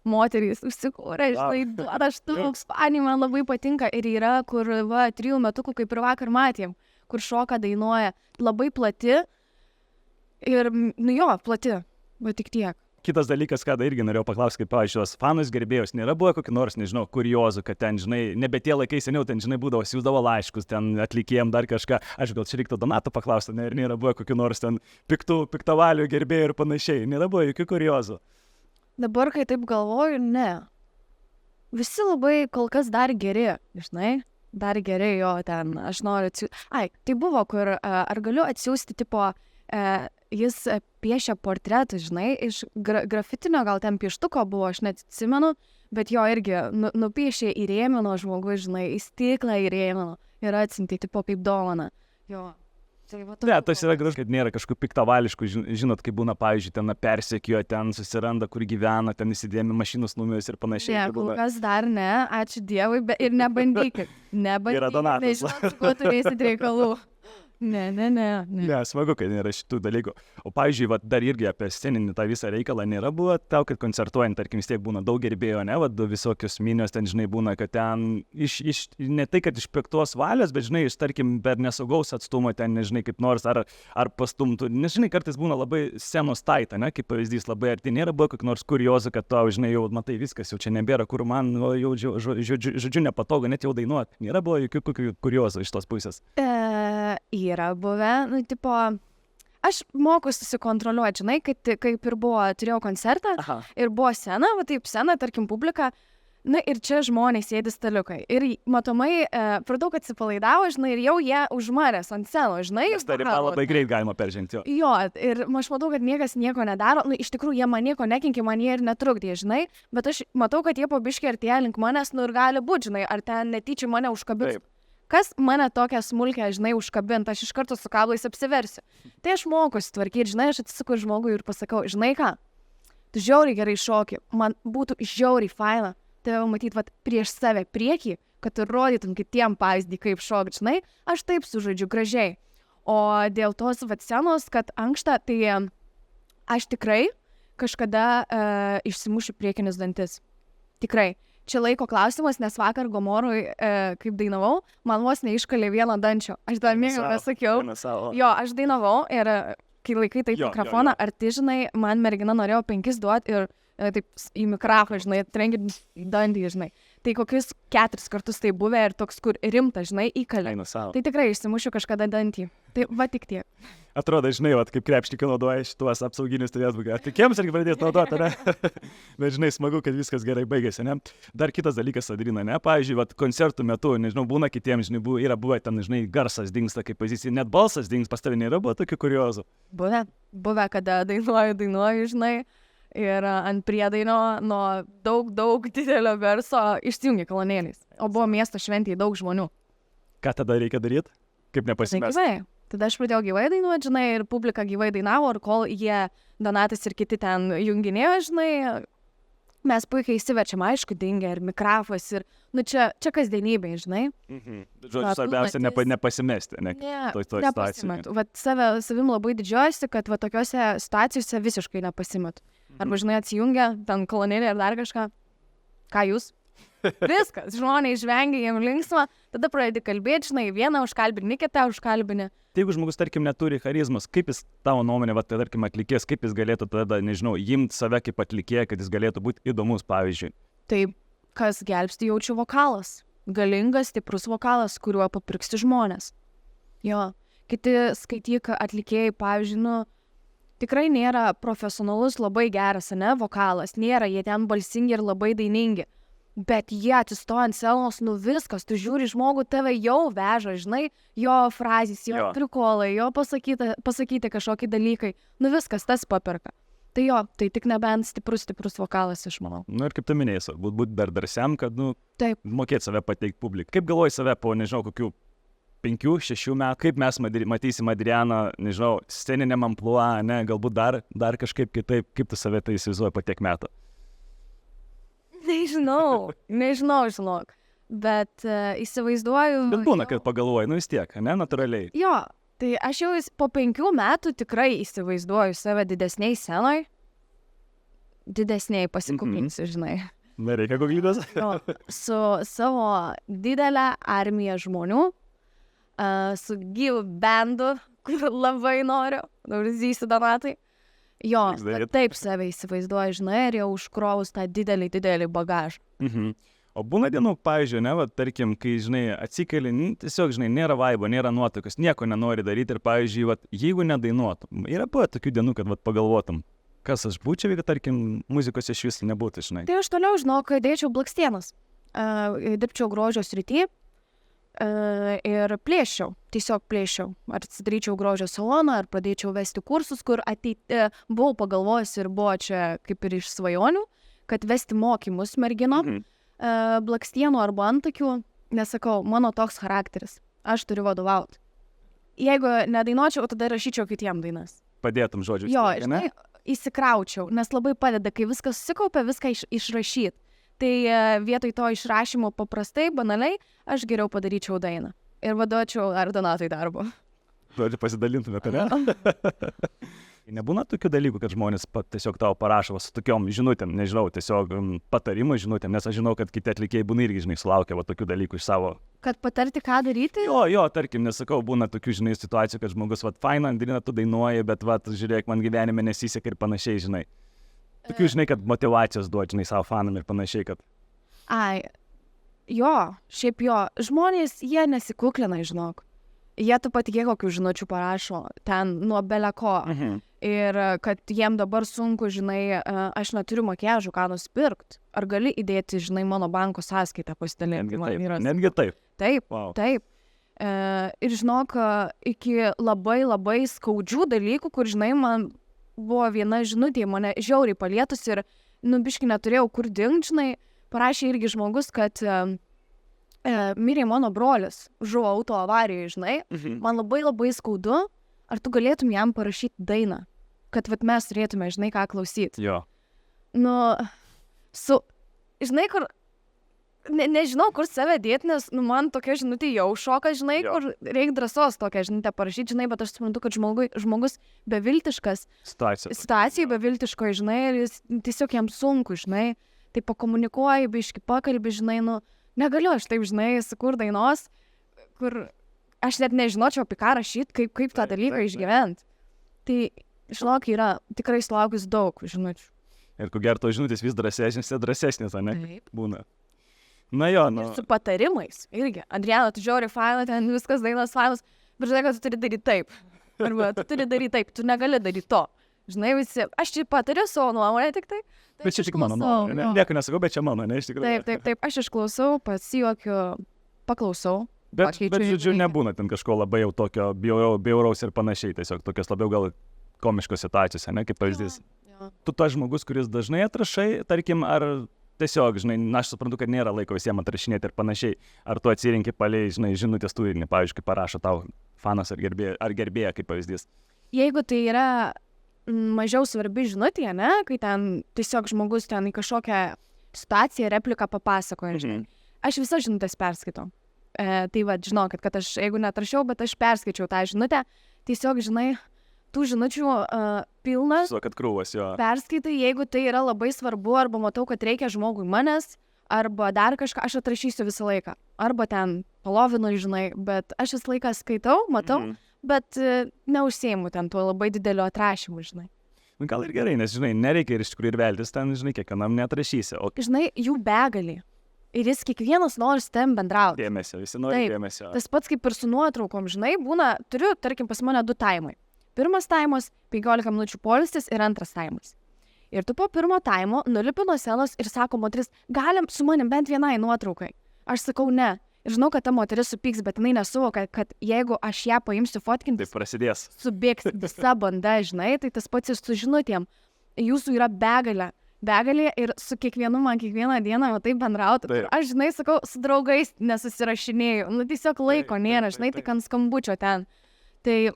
moterys užsikūrė, žinai, duoda štuks, fanį man labai patinka. Ir yra, kur 3 metukų, kaip ir vakar matėm, kur šoka, dainuoja. Labai plati ir, plati, bet tik tiek. Kitas dalykas, ką irgi norėjau paklausti, kaip, pavyzdžiui, tos fanus gerbėjus, nėra buvo kokį nors, nežinau, kuriozų, kad ten, žinai, nebe tie laikai seniau, ten, žinai, būdavo, siūsdavo laiškus, ten atlikėjom dar kažką, aš gal čia reiktų Donato paklausti, ir nėra buvo kokį nors ten piktavalių gerbėjų ir panašiai, nėra buvo jokių kuriozų. Dabar, kai taip galvoju, ne. Visi labai kol kas dar geri, žinai, dar geri jo ten, aš noriu atsiųsti. Tai buvo, kur, ar galiu atsiųsti, tipo, jis piešia portretų, žinai, iš grafitinio gal ten pieštuko buvo, aš net atsimenu, bet jo irgi nupiešė įrėmino žmogus, žinai, į stiklą įrėmino ir atsiuntė, tipo, kaip dovana. Jo. Tas yra gražu, kad nėra kažkokių piktavališkų, žinot, kaip būna, pavyzdžiui, ten persekioja, ten susiranda, kur gyvena, ten įsidėmi mašinos numerius ir panašiai. Ne, kol kas dar ne, ačiū Dievui, ir nebandykit. Yra Donatas. Nežinot, su kuo turėsit reikalų. Ne. Ne, smagu, kad nėra šitų dalykų. O pavyzdžiui, dar irgi apie sceninį tą visą reikalą nėra buvo tau, kad koncertuojant, tarkim, vis tiek būna daug gerbėjų, ne, visokios minios ten, žinai, būna, kad ten ne tai, kad iš piktos valios, bet, žinai, tarkim, per nesaugaus atstumo ten, nežinai, kaip nors, ar pastumtų, nes, žinai, kartais būna labai scenos taita, ne, kaip pavyzdys, labai arti, nėra buvo kokį nors kuriozų, kad tau, žinai, jau matai viskas, jau čia nebėra, kur man jau žodžiu nepatogu, net jau dainuot. Nėra buvo jokių kuriozų iš tos pusės. Yra buvę, tipo, aš moku susikontroliuoti, žinai, kaip ir buvo, turėjau koncertą. Aha. Ir buvo scena, taip scena, tarkim, publika, ir čia žmonės sėdi staliukai. Ir matomai, pradau, kad atsipalaidavo, žinai, ir jau jie užmarės ant scenos, žinai. Nes ta riba labai greit galima peržengti. Jo, ir aš matau, kad niekas nieko nedaro, iš tikrųjų jie man nieko nekenkia, man jie ir netrukdė, žinai, bet aš matau, kad jie po biškį artėja link manęs, ir gali būti, žinai, ar ten netyčia mane užkabins. Taip. Kas mane tokią smulkę, žinai, užkabint, aš iš karto su kablais apsiversiu. Tai aš mokuosi tvarkyti, žinai, aš atsisuku žmogui ir pasakau, žinai ką, tu žiauriai gerai šoki, man būtų žiauriai faina tave matyti prieš save priekį, kad tu rodytum kitiem pavyzdį, kaip šokti, žinai, aš taip sužaidžiu gražiai. O dėl tos scenos, kad ankšta, tai aš tikrai kažkada išsimušiu priekinius dantis. Tikrai. Čia laiko klausimas, nes vakar Gomorui, kaip dainavau, man vos neiškalė vieno dančio. Aš dar mėgau, pasakiau. Jo, aš dainavau ir kai laikai taip mikrofoną, ar tai, žinai, man mergina norėjo 5 duoti ir taip į mikrofą, žinai, trenkit į dantį, žinai. Tai kokius 4 kartus tai buvę ir toks, kur rimta, žinai, įkalė. Tai tikrai išsimušiu kažkada dantį. Tai va tik tiek. Atrodo, žinai, kaip krepštikai naudoja šituos apsauginius turėtų. Tikiems irgi pradėti naudoti, ne? Bet, žinai, smagu, kad viskas gerai baigėsi, ne? Dar kitas dalykas, Adrina, ne? Pavyzdžiui, koncertų metu, nežinau, būna kitiems, žinai, yra buvę ten, žinai, garsas dingsta, kaip pavyzdys, net balsas dingsta, pas tavai nėra buvo tokių kuriozų. Buvę, kada dainuoju, žinai, ir ant priedaino nuo daug didelio garso išsijungia kolonėliais. O buvo miesto šventėje daug žmonių. Ką tada reikia daryti? Kaip nepasimesti? Tada aš pradėjau gyvai dainuoti, žinai, ir publika gyvai dainavo, ir kol jie, Donatas ir kiti ten junginėjo, žinai, mes puikiai įsiverčiam, aišku, dingia ir mikrofas, ir, čia kasdienybė, žinai. Žodžiu, svarbiausia nepasimesti, ne? Nepasimetu. Savim labai didžiuojuosi, kad tokiose situacijose visiškai nepasimetu. Arba, žinai, atsijungia, ten kolonėlė ir dar kažką. Ką jūs? Viskas, žmonės žvengia, jiem linksma, tada pradedi kalbėti, žinai, vieną užkalbini, kitą užkalbini. Tai jeigu žmogus, tarkim, neturi charizmos, kaip jis, tavo nuomonė, tarkim, atlikėjas, kaip jis galėtų tada, nežinau, imti save kaip atlikėją, kad jis galėtų būti įdomus, pavyzdžiui? Tai kas gelbsti, jaučiu vokalas. Galingas, stiprus vokalas, kuriuo papirksti žmonės. Jo, kiti skaityk atlikėjai, pavyzdžiui, tikrai nėra profesionalus labai geras, ne, vokalas, nėra, jie ten balsingi ir labai dainingi. Bet jie atsistoja ant scenos, nu viskas, tu žiūri žmogų, tave jau veža, žinai, jo frazės, jo prikolai, jo pasakyti kažkokie dalykai, nu viskas, tas paperka. Tai jo, tai tik nebent stiprus vokalas, aš manau. Nu ir kaip tu minėjai, būt berdarsiam, kad, nu, taip, mokėti save pateikti publikai. Kaip galvoji save po, nežinau, kokių 5-6 metų, kaip mes matysim Adrianą, nežinau, sceniniam amplua, ne, galbūt dar kažkaip kitaip, kaip tu save tai įsivaizduoji po tiek metų? Nežinau, žinok, bet įsivaizduoju... Bet būna, kad pagalvoji, nu vis tiek, ne, natūraliai. Jo, tai aš jau po 5 metų tikrai įsivaizduoju save didesniai scenoj, didesniai pasikupinsiu, žinai. Nereikia guglydas. Su savo didelę armiją žmonių, su gyvu bendu, kur labai noriu, zysiu Donatai. Jo, taip save įsivaizduoju, žinai, ir jau užkrovus tą didelį bagažą. O būna dienų, pavyzdžiui, ne, va, tarkim, kai, žinai, atsikeli, tiesiog, žinai, nėra vaibo, nėra nuotaikos, nieko nenori daryti ir, pavyzdžiui, va, jeigu nedainuotum, yra buvo tokių dienų, kad va, pagalvotum, kas aš būčiau, jeigu, tarkim, muzikos iš vis nebūtų, žinai. Tai aš toliau, žinau, kad dėčiau blakstienas, dirbčiau grožio srity ir tiesiog plėščiau. Ar atsidaryčiau grožio saloną, ar pradėčiau vesti kursus, kur buvau pagalvojus ir buvo čia kaip ir iš svajonių, kad vesti mokymus merginom, blakstienų arba antakių, nesakau, mano toks charakteris, aš turiu vadovauti. Jeigu nedainuočiau, tada rašyčiau kitiem dainas. Padėtum žodžiu. Jo, žinai, įsikraučiau, nes labai padeda, kai viskas susikaupia, viską išrašyti. Tai vietoj to išrašymo paprastai, banaliai, aš geriau padaryčiau dainą. Ir vaduočiau ar Donatai darbo. Žodžiu, pasidalintumėte, ne? Nebūna tokių dalykų, kad žmonės tiesiog tau parašo su tokiom žinutėm, nežinau, tiesiog patarimų žinutėm, nes aš žinau, kad kiti atlikėjai būna irgi, žinai, sulaukia va tokių dalykų iš savo... Kad patarti, ką daryti? Jo, tarkim, nesakau, būna tokių, žinai, situacijų, kad žmogus, va, faina, Andrina, tu dainuoji, bet, va, žiūrėk, man gyvenime nesiseka ir panašiai, žinai. Tokių, žinai, kad motivacijos duoti, žinai, savo fanam ir panašiai, kad... Šiaip jo, žmonės, jie nesikuklina, žinok. Jie tu patikė, kokių žinučių parašo, ten nuo beleko. Ir kad jiem dabar sunku, žinai, aš neturiu makiažų, ką nusipirkt. Ar gali įdėti, žinai, mano banko sąskaitą pasidalinti? Netgi taip. Taip, wow. Taip. Ir žinok, iki labai skaudžių dalykų, kur, žinai, man buvo viena žinutė, mane žiauriai palietus ir, biškai neturėjau kur dingt, žinai, parašė irgi žmogus, kad mirė mano brolis, žuvo auto avarijoje, žinai, man labai skaudu, ar tu galėtum jam parašyti dainą, kad vat mes turėtume, žinai, ką klausyti. Jo. Žinai, kur, nežinau, kur save dėti, nes, man tokia žinutė jau šoka, žinai, kur reikia drąsos tokią žinutę parašyti, žinai, bet aš suprantu, kad žmogus beviltiškas, situacijai beviltiškoje, žinai, ir jis tiesiog jam sunku, žinai, tai pakomunikuoji, biški pakalbi, žinai, negaliu aš taip, žinai, sukur dainos, kur aš net nežinočiau apie ką rašyti, kaip tą dalyką išgyventi. Tai, žinok, yra tikrai sulaukus daug žinučių. Ir ko gero, to žinutės vis drąsesnės, ne? Taip. Būna. Na jo, Ir su patarimais, irgi. Adriana, tu žiūri failą, ten viskas dainos failas, bet žinai, kad tu turi daryti taip. Arba tu turi daryti taip, tu negali daryti to. Žinai, visi, aš čia patariu savo nuomonę tik tai. Bet čia tik mano nuomonė, ne? Nieko nesakau, bet čia mano, ne, iš tikrųjų. Taip, aš išklausau, pasijuokiu, paklausau. Bet žodžiu, nebūna ten kažko labai jau tokio bjauraus ir panašiai, tiesiog tokios labiau gal komiškos situacijos, ne, kaip pavyzdys. Tu tas žmogus, kuris dažnai atrašai, tarkim, ar tiesiog, žinai, aš suprantu, kad nėra laiko visiems atrašinėti ir panašiai, ar tu atsirinki palei, žinai, žinutės turinį, pavyzdžiui, kaip parašo tau fanas ar gerbėja, kaip pavyzdys. Jeigu tai yra mažiau svarbi žinutė, ne, kai ten tiesiog žmogus ten į kažkokią situaciją, repliką papasakoja, žinai, aš visas žinutės perskaitau. Tai va, žinokit, kad aš, jeigu netrašiau, bet aš perskaičiau tą žinutę, tiesiog, žinai, tų žinučių pilnas. Kad krūvas, jo. Perskaitai, jeigu tai yra labai svarbu, arba matau, kad reikia žmogui manęs, arba dar kažką, aš atrašysiu visą laiką. Arba ten palovinu, žinai, bet aš visą laiką skaitau, matau, bet neužsiimu ten tuo labai dideliu atrašymu, žinai. Gal ir gerai, nes, žinai, nereikia ir iš tikrųjų ir veltis ten, žinai, kiekvienam neatrašysi. Žinai, jų begalį. Ir jis kiekvienas nori su tem bendrauti. Dėmesio, visi nori dėmesio. Tas pats kaip ir su nuotraukom, žinai, būna, turiu, tarkim, pas mane 2 taimai. Pirmas taimas, 15 minučių poilsis ir antras taimas. Ir tu po pirmo taimo nulipi nuo scenos ir sako moteris, galim su manim bent vienai nuotraukai. Aš sakau ne. Ir žinau, kad ta moteris supyks, bet jinai nesuvokia, kad jeigu aš ją paimsiu fotkinti, Tai prasidės. subėgs visa banda, žinai, tai tas pats ir su žinutėm. Jūsų yra begalė ir su kiekvienu man kiekvieną dieną jau taip bendrauti. Taip. Aš, žinai, sakau, su draugais nesusirašinėjau. Nu, tiesiog laiko nėra, žinai, tik ant skambučio ten. Tai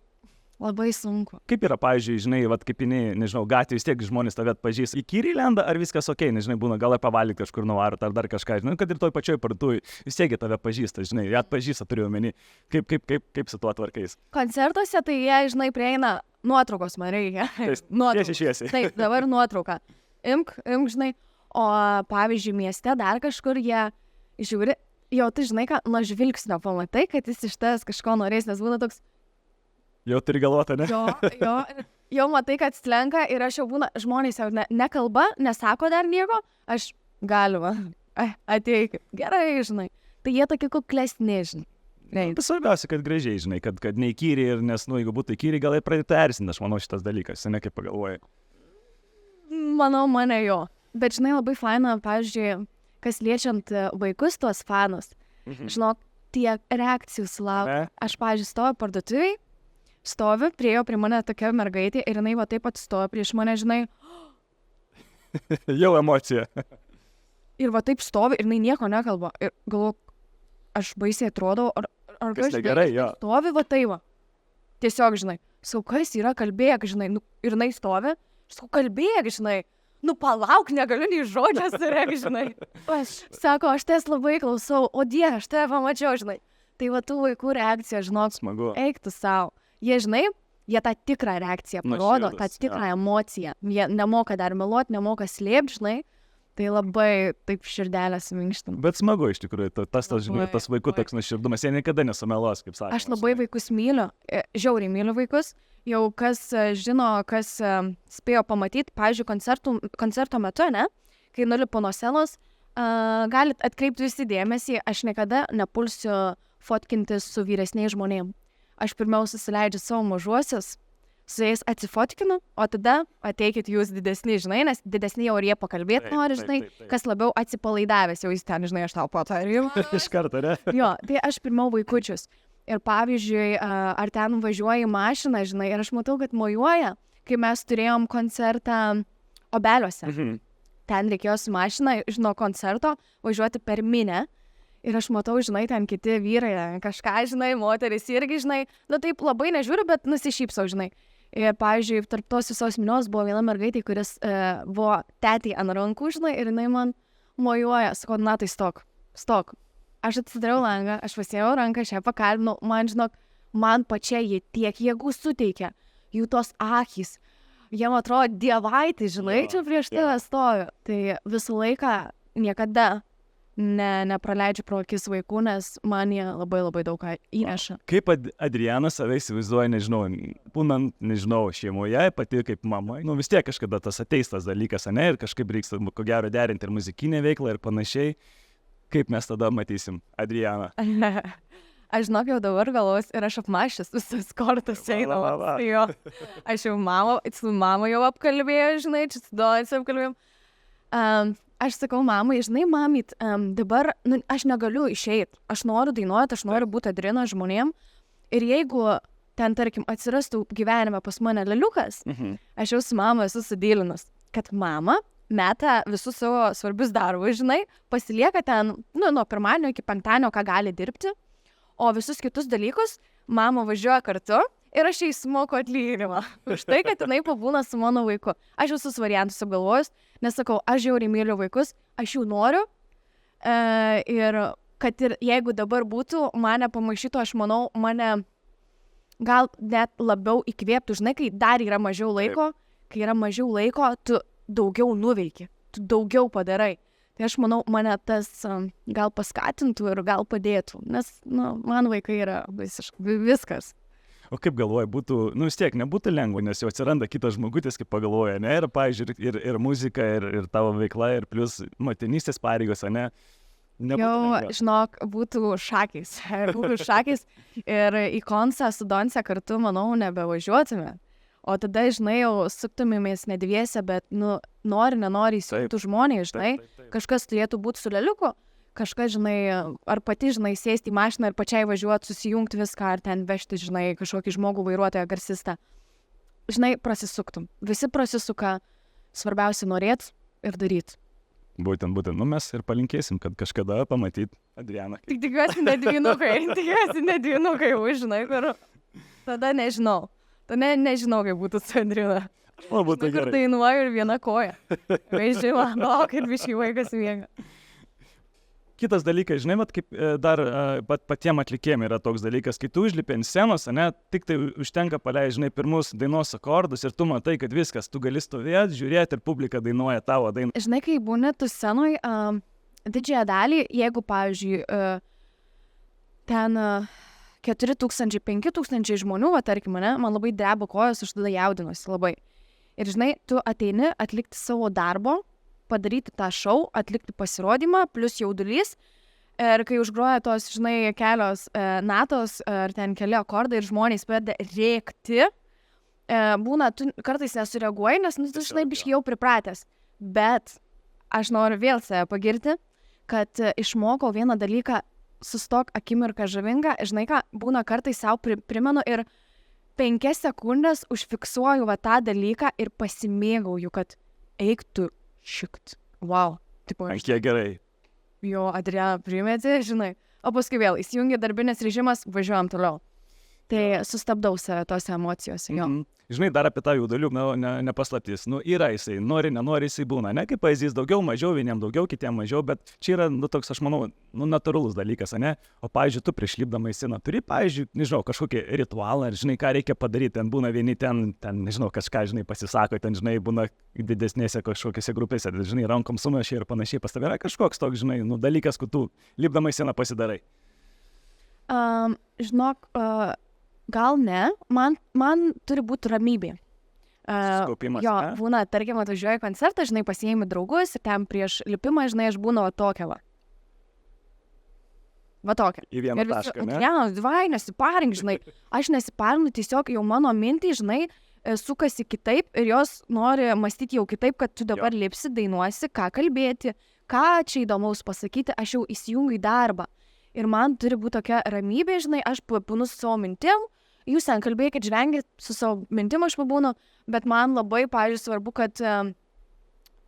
labai sunku. Kaip yra, pavyzdžiui, žinai, vat kaip jinai, nežinau, gatvė vis tiek žmonės tave atpažįsta. Įkyriai lenda, ar viskas ok, nežinai, būna gal pavalyti kažkur nuvarot, ar dar kažką, žinai, kad ir toj pačioj parduotuvėj vis tiek tave pažįsta, žinai, ją atpažįsta, turiu omeny. Kaip su tuo tvarkais? Koncertuose tai jie, žinai, prieina nuotraukos, man reikia. Tiesiai šviesiai. Taip, dabar nuotrauka. Imk, žinai. O pavyzdžiui, mieste dar kažkur jie žiūri, jau tu žinai, ką, nuo žvilgsnio pamatai, kad jis iš tavęs kažko norės, nes būna toks, Jau turi galvoti, ne? jau matai, kad slenka ir aš jau būna, žmonės jau nekalba, nesako dar nieko, aš galima, ateik, gerai, žinai. Tai jie tokie kuklesni, žinai. Svarbiausia, kad gražiai, žinai, kad neįkyriai ir nes, jeigu būtų įkyriai, gal ir pradėtų erzinti, aš manau, šitas dalykas, ne kaip pagalvoji. Manau, mane jo. Bet, žinai, labai faina, pavyzdžiui, kas liečiant vaikus, tuos fanus. Žinok, tiek reakcijų sulaukia. Aš, pavyzdžiui, stoviu parduotuviai, priėjo prie mane tokia mergaitė ir jinai va taip pat stovi prieš mane, žinai. Jau emocija. Ir va taip stovi ir jinai nieko nekalba. Ir galvoju, aš baisiai atrodau, ar kas negerai, jo. Stovi va tai va. Tiesiog, žinai, kas yra, kalbėk, žinai, nu, ir jinai stovi, kalbėk, žinai. Nu, palauk, negaliu nei žodžio surėk, žinai. Sako, aš tes labai klausau, o die, aš tave pamačiau, žinai. Tai va tų vaikų reakcija, žinok, smagu. Eik tu savo. Jie, žinai, jie tą tikrą reakciją parodo, tą tikrą emociją. Jie nemoka dar meluoti, nemoka slėpti, žinai. Tai labai taip širdelę suminkština. Bet smagu iš tikrųjų, tas vaikų toks nuoširdumas, jie niekada nesumeluos, kaip sakė. Aš labai vaikus myliu, žiauriai myliu vaikus. Jau kas žino, kas spėjo pamatyti, pavyzdžiui, koncerto metu, ne, kai nulipu nuo scenos, galit atkreipti visi dėmesį, aš niekada nepulsiu fotkintis su vyresniais žmonėm. Aš pirmiau susileidžiu savo mažuosius, su jais atsifotkinu, o tada ateikit jūs didesni, žinai, nes didesni jau ir jie pakalbėti nori, žinai, kas labiau atsipalaidavęs, jau jis ten, žinai, aš tau patariu. Iš karto, ne? Jo, tai aš pirmiau vaikučius. Ir pavyzdžiui, ar ten važiuoja į mašiną, žinai, ir aš matau, kad mojuoja, kai mes turėjom koncertą Obeliuose. Ten reikėjo su mašina, žinau, koncerto važiuoti per minę. Ir aš matau, žinai, ten kiti vyrai, kažką, žinai, moteris irgi, žinai, nu taip labai nežiūriu, bet nusišypsau, žinai. Ir, pavyzdžiui, tarp tos visos minios buvo viena mergaitė, kuris buvo tėtį ant rankų, žinai, ir jinai man mojuoja, sako, na tai stok. Aš atsidariau langą, aš pasiėmiau ranką, aš ją pakalbinau, man, žinok, man pačiai jie tiek jėgų suteikia, jų tos akys, jiem atrodo dievaitį, žinai, čia prieš tave stovi. Tai visą laiką niekada nepraleidžiu pro akis vaikų, nes man jie labai labai daug ką įneša. Kaip Adriana save įsivaizduoja, nežinau, būnant, nežinau, šeimoje, pati kaip mama, nu vis tiek kažkada tas ateis tas dalykas, ne, ir kažkaip reiks, ko gero, derinti ir muzikinę veiklą ir panašiai. Kaip mes tada matysim Adrianą? Aš žinok, jau dabar galvos ir aš apmašęs visus kortus einamas. Jo. Aš jau su mama jau apkalbėjau, žinai, čia su Donis apkalbėjom. Aš sakau mamai, žinai, mamyt, dabar aš negaliu išeiti. Aš noriu dainuoti, aš noriu būti Adriana žmonėm. Ir jeigu ten, tarkim, atsirastų gyvenime pas mane leliukas, aš jau su mama esu sudylinus, kad mama meta visus savo svarbius darbus, žinai, pasilieka ten, nuo pirmadienio iki penktadienio, ką gali dirbti, o visus kitus dalykus mama važiuoja kartu ir aš jai sumoku atlyginimą. Už tai, kad jinai pabūna su mano vaiku. Aš visus variantus apgalvojus, nes sakau, aš žiauriai myliu vaikus, aš jų noriu. Ir kad ir jeigu dabar būtų, mane pamaišytų, aš manau, mane gal net labiau įkvėptų. Žinai, kai dar yra mažiau laiko, tu daugiau nuveiki, tu daugiau padarai. Tai aš manau, mane tas gal paskatintų ir gal padėtų, nes man vaikai yra visiškai viskas. O kaip galvoji, būtų, vis tiek nebūtų lengva, nes jau atsiranda kitas žmogutis, kaip pagalvoja, ne, ir, pavyzdžiui, ir muzika, ir tavo veikla, ir plus motinystės pareigos, ne? Jau, žinok, būtų šakės ir į koncą su Donce kartu, manau, nebevažiuotume. O tada, žinai, jau suktumėmės ne dviese, bet, nenori įsijungtų žmonės, žinai, kažkas turėtų būti su leliuku, kažkas, žinai, ar pati, žinai, sėsti į mašiną ir pačiai važiuoti, susijungti viską, ar ten vežti, žinai, kažkokį žmogų vairuotoją, garsistą. Žinai, prasisuktum. Visi prasisuka, svarbiausia norėt ir daryt. Būtent, mes ir palinkėsim, kad kažkada pamatyt Adrianą. Tik tikiuosi ne dvynukai, žinai, kur tada nežinau. Tada nežinau, kaip būtų su Adriana. O, būtų gerai. Kur dainuoju ir viena koja. Važiuoju, kad biškai vaikas miega. Kitas dalykas, žinai, kaip dar patiem atlikėjim yra toks dalykas, kai tu užlipi ant scenos, ne, tik tai užtenka paleisti, žinai, pirmus dainos akordus ir tu matai, kad viskas, tu gali stovėti, žiūrėti ir publika dainuoja tavo dainą. Žinai, kai būni tu scenoj, didžiąją dalį, jeigu, pavyzdžiui, ten 4000, 5000 žmonių, tarkim, ne, man labai dreba kojos, aš tada jaudinuosi labai. Ir, žinai, tu ateini atlikti savo darbo, padaryti tą šou, atlikti pasirodymą, plus jaudulys. Ir kai užgroja tos, žinai, kelios natos ar ten keli akordai ir žmonės pradeda rėkti, būna, tu kartais nesureaguoji, nes tu, žinai, biškai jau pripratęs. Bet aš noriu vėl save pagirti, kad išmokau vieną dalyką, sustok akimirką žavingą, žinai ką, būna kartais savo primenu ir 5 sekundės užfiksuoju va tą dalyką ir pasimėgauju, kad eik tu šikt. Wow. Kiek gerai. Jo, Adriana primeti, žinai. O paskui vėl įsijungia darbinės režimas, važiuojam toliau. Tai sustabdau save tose emocijose, jo. Žinai, dar apie tą jaudulių, nepaslaptis. Yra jisai, nenori jisai būna. Ne kaip pavyzdys, daugiau, mažiau, vieniem daugiau, kitiem mažiau, bet čia yra, toks, aš manau, natūralus dalykas, ne? O, pavyzdžiui, tu prieš lipdama į sceną turi, pavyzdžiui, nežinau, kažkokį ritualą, ar žinai, ką reikia padaryti, ten būna vieni ten, nežinau, kažką, žinai, pasisako, ten, žinai, būna didesnėse kažkokiose grupėse, žinai, rankom sumašė ir panašiai, pas tave yra kažkoks toks, žinai, dalykas, kad tu lipdama į sceną pasidarai. Žinok, gal ne, man turi būti ramybė. Suskaupimas, jo, ne? Būna, tarkim, atvažiuoju į koncertą, žinai, pasiėmi draugus ir ten prieš lipimą, žinai, aš būnu va tokia va. Va tokia. Į vieną tašką, ne? Ja, vai, nesiparink, žinai. Aš nesiparinu, tiesiog jau mano mintį, žinai, sukasi kitaip ir jos nori mąstyti jau kitaip, kad tu dabar lipsi, dainuosi, ką kalbėti, ką čia įdomaus pasakyti, aš jau įsijungiu į darbą. Ir man turi būti tokia ramybė, žinai, aš pabūnu su savo mintim, jūs ten kalbėkit, žvengit, su savo mintim aš pabūnu, bet man labai, pavyzdžiui, svarbu, kad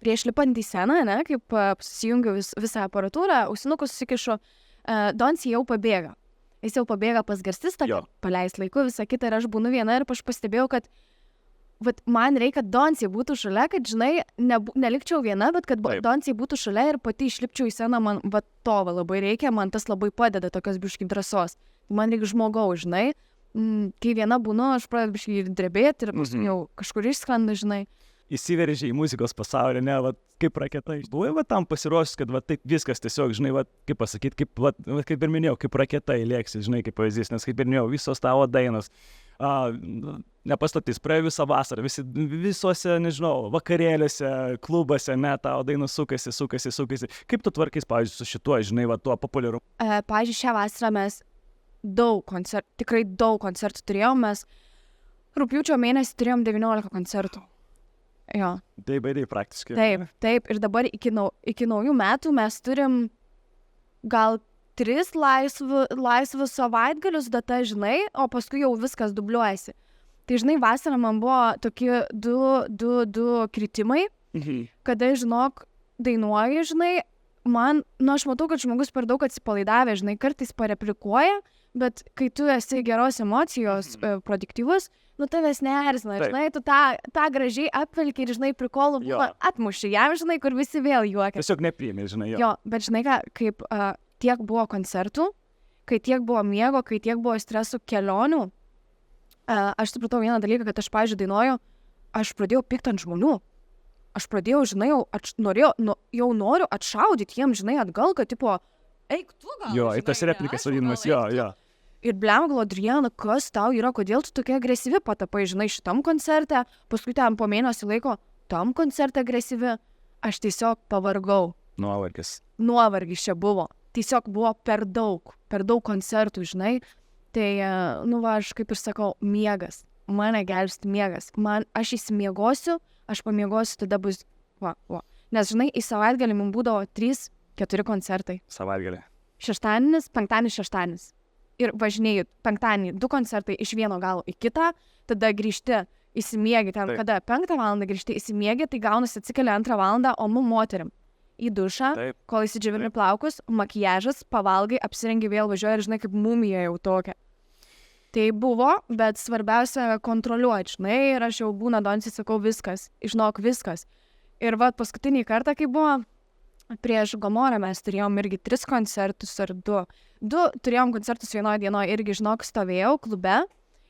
prieš lipant į sceną, ne, kaip susijungiu visą aparatūrą, ausinukus susikišu, Donci jau pabėga. Jis jau pabėga pas garsistą, paleis laiku, visą kitą ir aš būnu viena ir aš pastebėjau, kad man reikia, kad Donci būtų šalia, kad, žinai, nelikčiau viena, bet kad Donci būtų šalia ir pati išlipčiau į sceną, man to labai reikia, man tas labai padeda tokios biškai drąsos. Man reikia žmogaus, žinai, kai viena būnu, aš pradedu biškai drebėti ir jau kažkur išskrenda, žinai. Įsiveržė į muzikos pasaulį, ne, kaip raketa. Buvai tam pasiruošęs, kad taip viskas tiesiog, žinai, kaip pasakyti, kaip ir minėjau, kaip raketa įlėksi, žinai, kaip pavyzdys, nes kaip ir minėjau, visos tavo dainos. Nepaslaptis, praėjo visą vasarą, visuose, nežinau, vakarėliuose, klubuose, ne, tavo dainos sukasi. Kaip tu tvarkais, pavyzdžiui, su šituo, žinai, tuo populiarumu? Pavyzdžiui, šią vasarą mes tikrai daug koncertų turėjom, mes rugpjūčio mėnesį turėjom 19 koncertų. Jo. Taip, praktiškai. Taip, ir dabar iki naujų metų mes turim gal 3 laisvus savaitgalius data, žinai, o paskui jau viskas dubliuojasi. Tai, žinai, vasarą man buvo tokie du kritimai, kada, žinok, dainuoju, žinai, aš matau, kad žmogus per daug atsipalaidavė, žinai, kartais pareplikuoja, bet kai tu esi geros emocijos produktyvus, tavęs neerzina, žinai, tu tą gražiai apvelki ir, žinai, prikolų atmuši jam, žinai, kur visi vėl juokia. Tiesiog nepriėmė, žinai, jo. Jo, bet žinai ką, kaip tiek buvo koncertų, kai tiek buvo miego, kai tiek buvo stresų kelionių, aš supratau vieną dalyką, kad aš, pavyzdžiui, dainuoju, aš pradėjau pykti ant žmonių. Aš pradėjau, žinai, jau noriu atšaudyti jiems, žinai, atgal, kad, tipo, eik tu gal. Jo, į tas replikas vadinamas, jo. Ir bliam, gal, Adriana, kas tau yra, kodėl tu tokia agresyvi patapai, žinai, šitam koncerte, paskui ten po mėnesį laiko, tam koncerte agresyvi, aš tiesiog pavargau. Nuovargis čia buvo. Tiesiog buvo per daug koncertų, žinai. Tai, aš kaip ir sakau, miegas. mane gelbsti miegas. Aš įsimiegosiu, aš pamiegosiu, tada bus, va. Nes, žinai, į savaitgalį mums būdavo 3-4 koncertai. Savaitgalį. Šeštadienis, penktadienis, šeštadienis. Ir važinėjai penktadienį 2 koncertai iš vieno galo į kitą, tada grįžti, įsimiegi ten, kada 5 valandą grįžti, įsimiegi, tai gaunasi atsikeli 2 valandą, o mum moterim į dušą, kol įsidžiavini plaukus, makijažas, pavalgai, apsirengi vėl važiuoji ir žinai, kaip mumija jau tokia. Tai buvo, bet svarbiausia kontroliuoti, žinai, ir aš jau būna donsi, sakau, viskas, žinok, viskas. Ir va, paskutinį kartą, kai buvo, prieš Gomorą mes turėjom irgi 3 koncertus ar 2. 2 turėjom koncertus vienoje dienoje irgi, žinok, stovėjau klube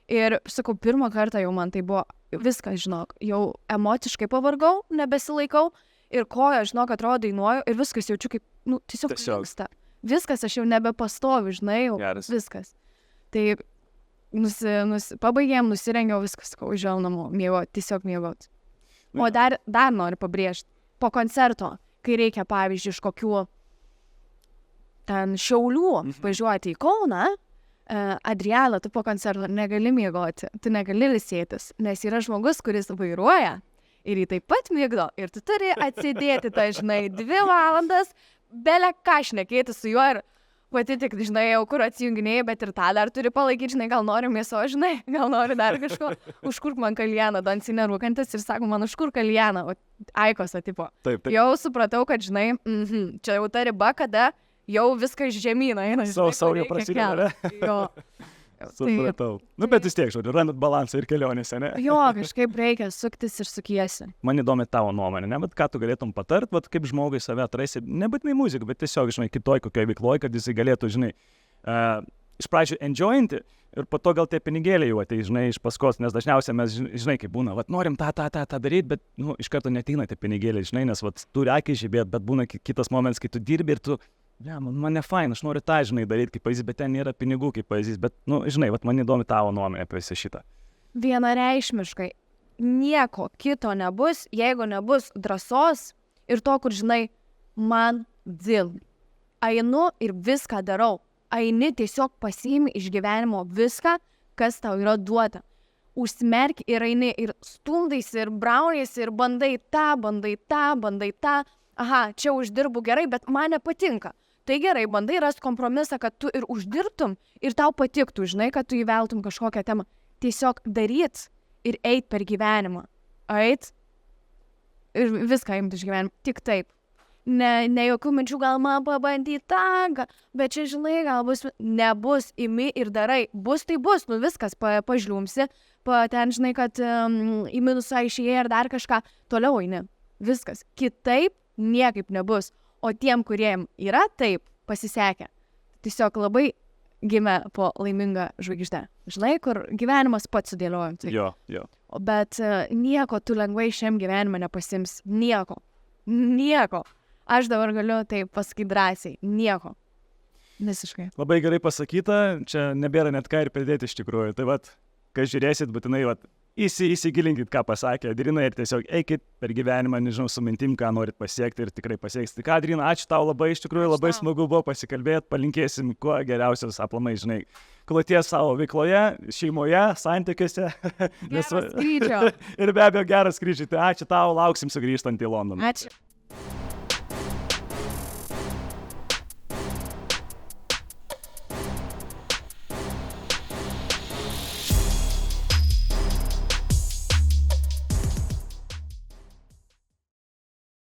ir, sakau, pirmą kartą jau man tai buvo viskas, žinok, jau emociškai pavargau, nebesilaikau ir koja, žinok, atrodo dainuoju ir viskas jaučiu kaip, tiesiog vyksta. Viskas, aš jau nebepastoviu, žinai, jau viskas. Tai pabaigėm, nusirengiau, viskas, sakau, užėjau namo, tiesiog mėgauti. O dar noriu pabrėžti, po koncerto, kai reikia, pavyzdžiui, iš kokių ten Šiaulių važiuoti į Kauną, Adriana, tu po koncerto negali miegoti, tu negali ilsėtis, nes yra žmogus, kuris vairuoja ir jį taip pat mėgdo ir tu turi atsidėti, tai žinai, 2 valandas, bele ką šnekėti su juo ir pati tik, žinai, jau kur atsijunginėjai, bet ir tą dar turi palaikyti, žinai, gal nori mėso, žinai, gal nori dar kažko, užkurk man kalieną, donsi nerūkantis ir sako, man užkurk kalieną, Aikosa tipo. Taip. Jau supratau, kad, žinai, čia jau ta riba, kada jau viską iš žemyną eina. Saurio prasideda, ne? Jo. Supratau. Bet vis tiek, žodžiu, randat balansą ir kelionėse, ne? Jo, kažkaip reikia suktis ir sukiesi. Man įdomi tavo nuomonė, ne? Bet ką tu galėtum patart, bet kaip žmogui save atrasi, nebūtinai muziką, bet tiesiog, žinai, kitoj kokioje veikloje, kad jisai galėtų, žinai, iš pradžių enjoyinti ir po to gal tie pinigėliai jau ateis, žinai, iš paskos, nes dažniausiai mes, žinai, kaip būna, norim tą daryti, bet, iš karto neateina tie pinigėliai, žinai, nes, turi akį žibėt, bet būna kitas momentas, kai tu dirbi ir tu man ne fain, aš noriu tą, žinai, daryti kaip pavyzdys, bet ten nėra pinigų kaip pavyzdys, bet, žinai, man įdomi tavo nuomonė apie visą šitą. Vienareikšmiškai, nieko kito nebus, jeigu nebus drąsos ir to, kur, žinai, man dzil. Einu ir viską darau. Eini tiesiog pasiimi iš gyvenimo viską, kas tau yra duota. Užsimerki ir eini ir stumdaisi ir brauniesi ir bandai tą. Aha, čia uždirbu gerai, bet man nepatinka. Tai gerai, bandai rasti kompromisą, kad tu ir uždirbtum ir tau patiktų, žinai, kad tu įveltum kažkokią temą. Tiesiog daryt ir eit per gyvenimą. Eit ir viską imti iš gyvenimo. Tik taip. Ne jokių minčių, gal man pabandyti tą, bet čia, žinai, gal nebus, imi ir darai. Bus, tai bus, viskas, pažliumsi, ten, žinai, kad į minusą išėjai ir dar kažką, toliau eini. Viskas. Kitaip niekaip nebus. O tiem, kuriem yra taip pasisekę, tiesiog labai gimė po laimingą žvaigždę. Žinai, kur gyvenimas pats sudėliojam. Tai. Jo. Bet nieko tu lengvai šiam gyvenime nepasims. Nieko. Aš dabar galiu taip pasakyti drąsiai. Nieko. Visiškai. Labai gerai pasakyta, čia nebėra net ką ir pridėti iš tikrųjų. Tai kai žiūrėsit, būtinai įsigilinkit, ką pasakė Adrina ir tiesiog eikit per gyvenimą, nežinau, su mintim, ką norit pasiekti ir tikrai pasieksite. Ką, Adrina, ačiū tau labai, iš tikrųjų labai smagu buvo pasikalbėti, palinkėsim kuo geriausios aplamai, žinai, kloties savo veikloje, šeimoje, santykiuose. Geras skrydžio. Ir be abejo geras skrydžiai. Tai ačiū tau, lauksim sugrįžtant į Londoną. Ačiū.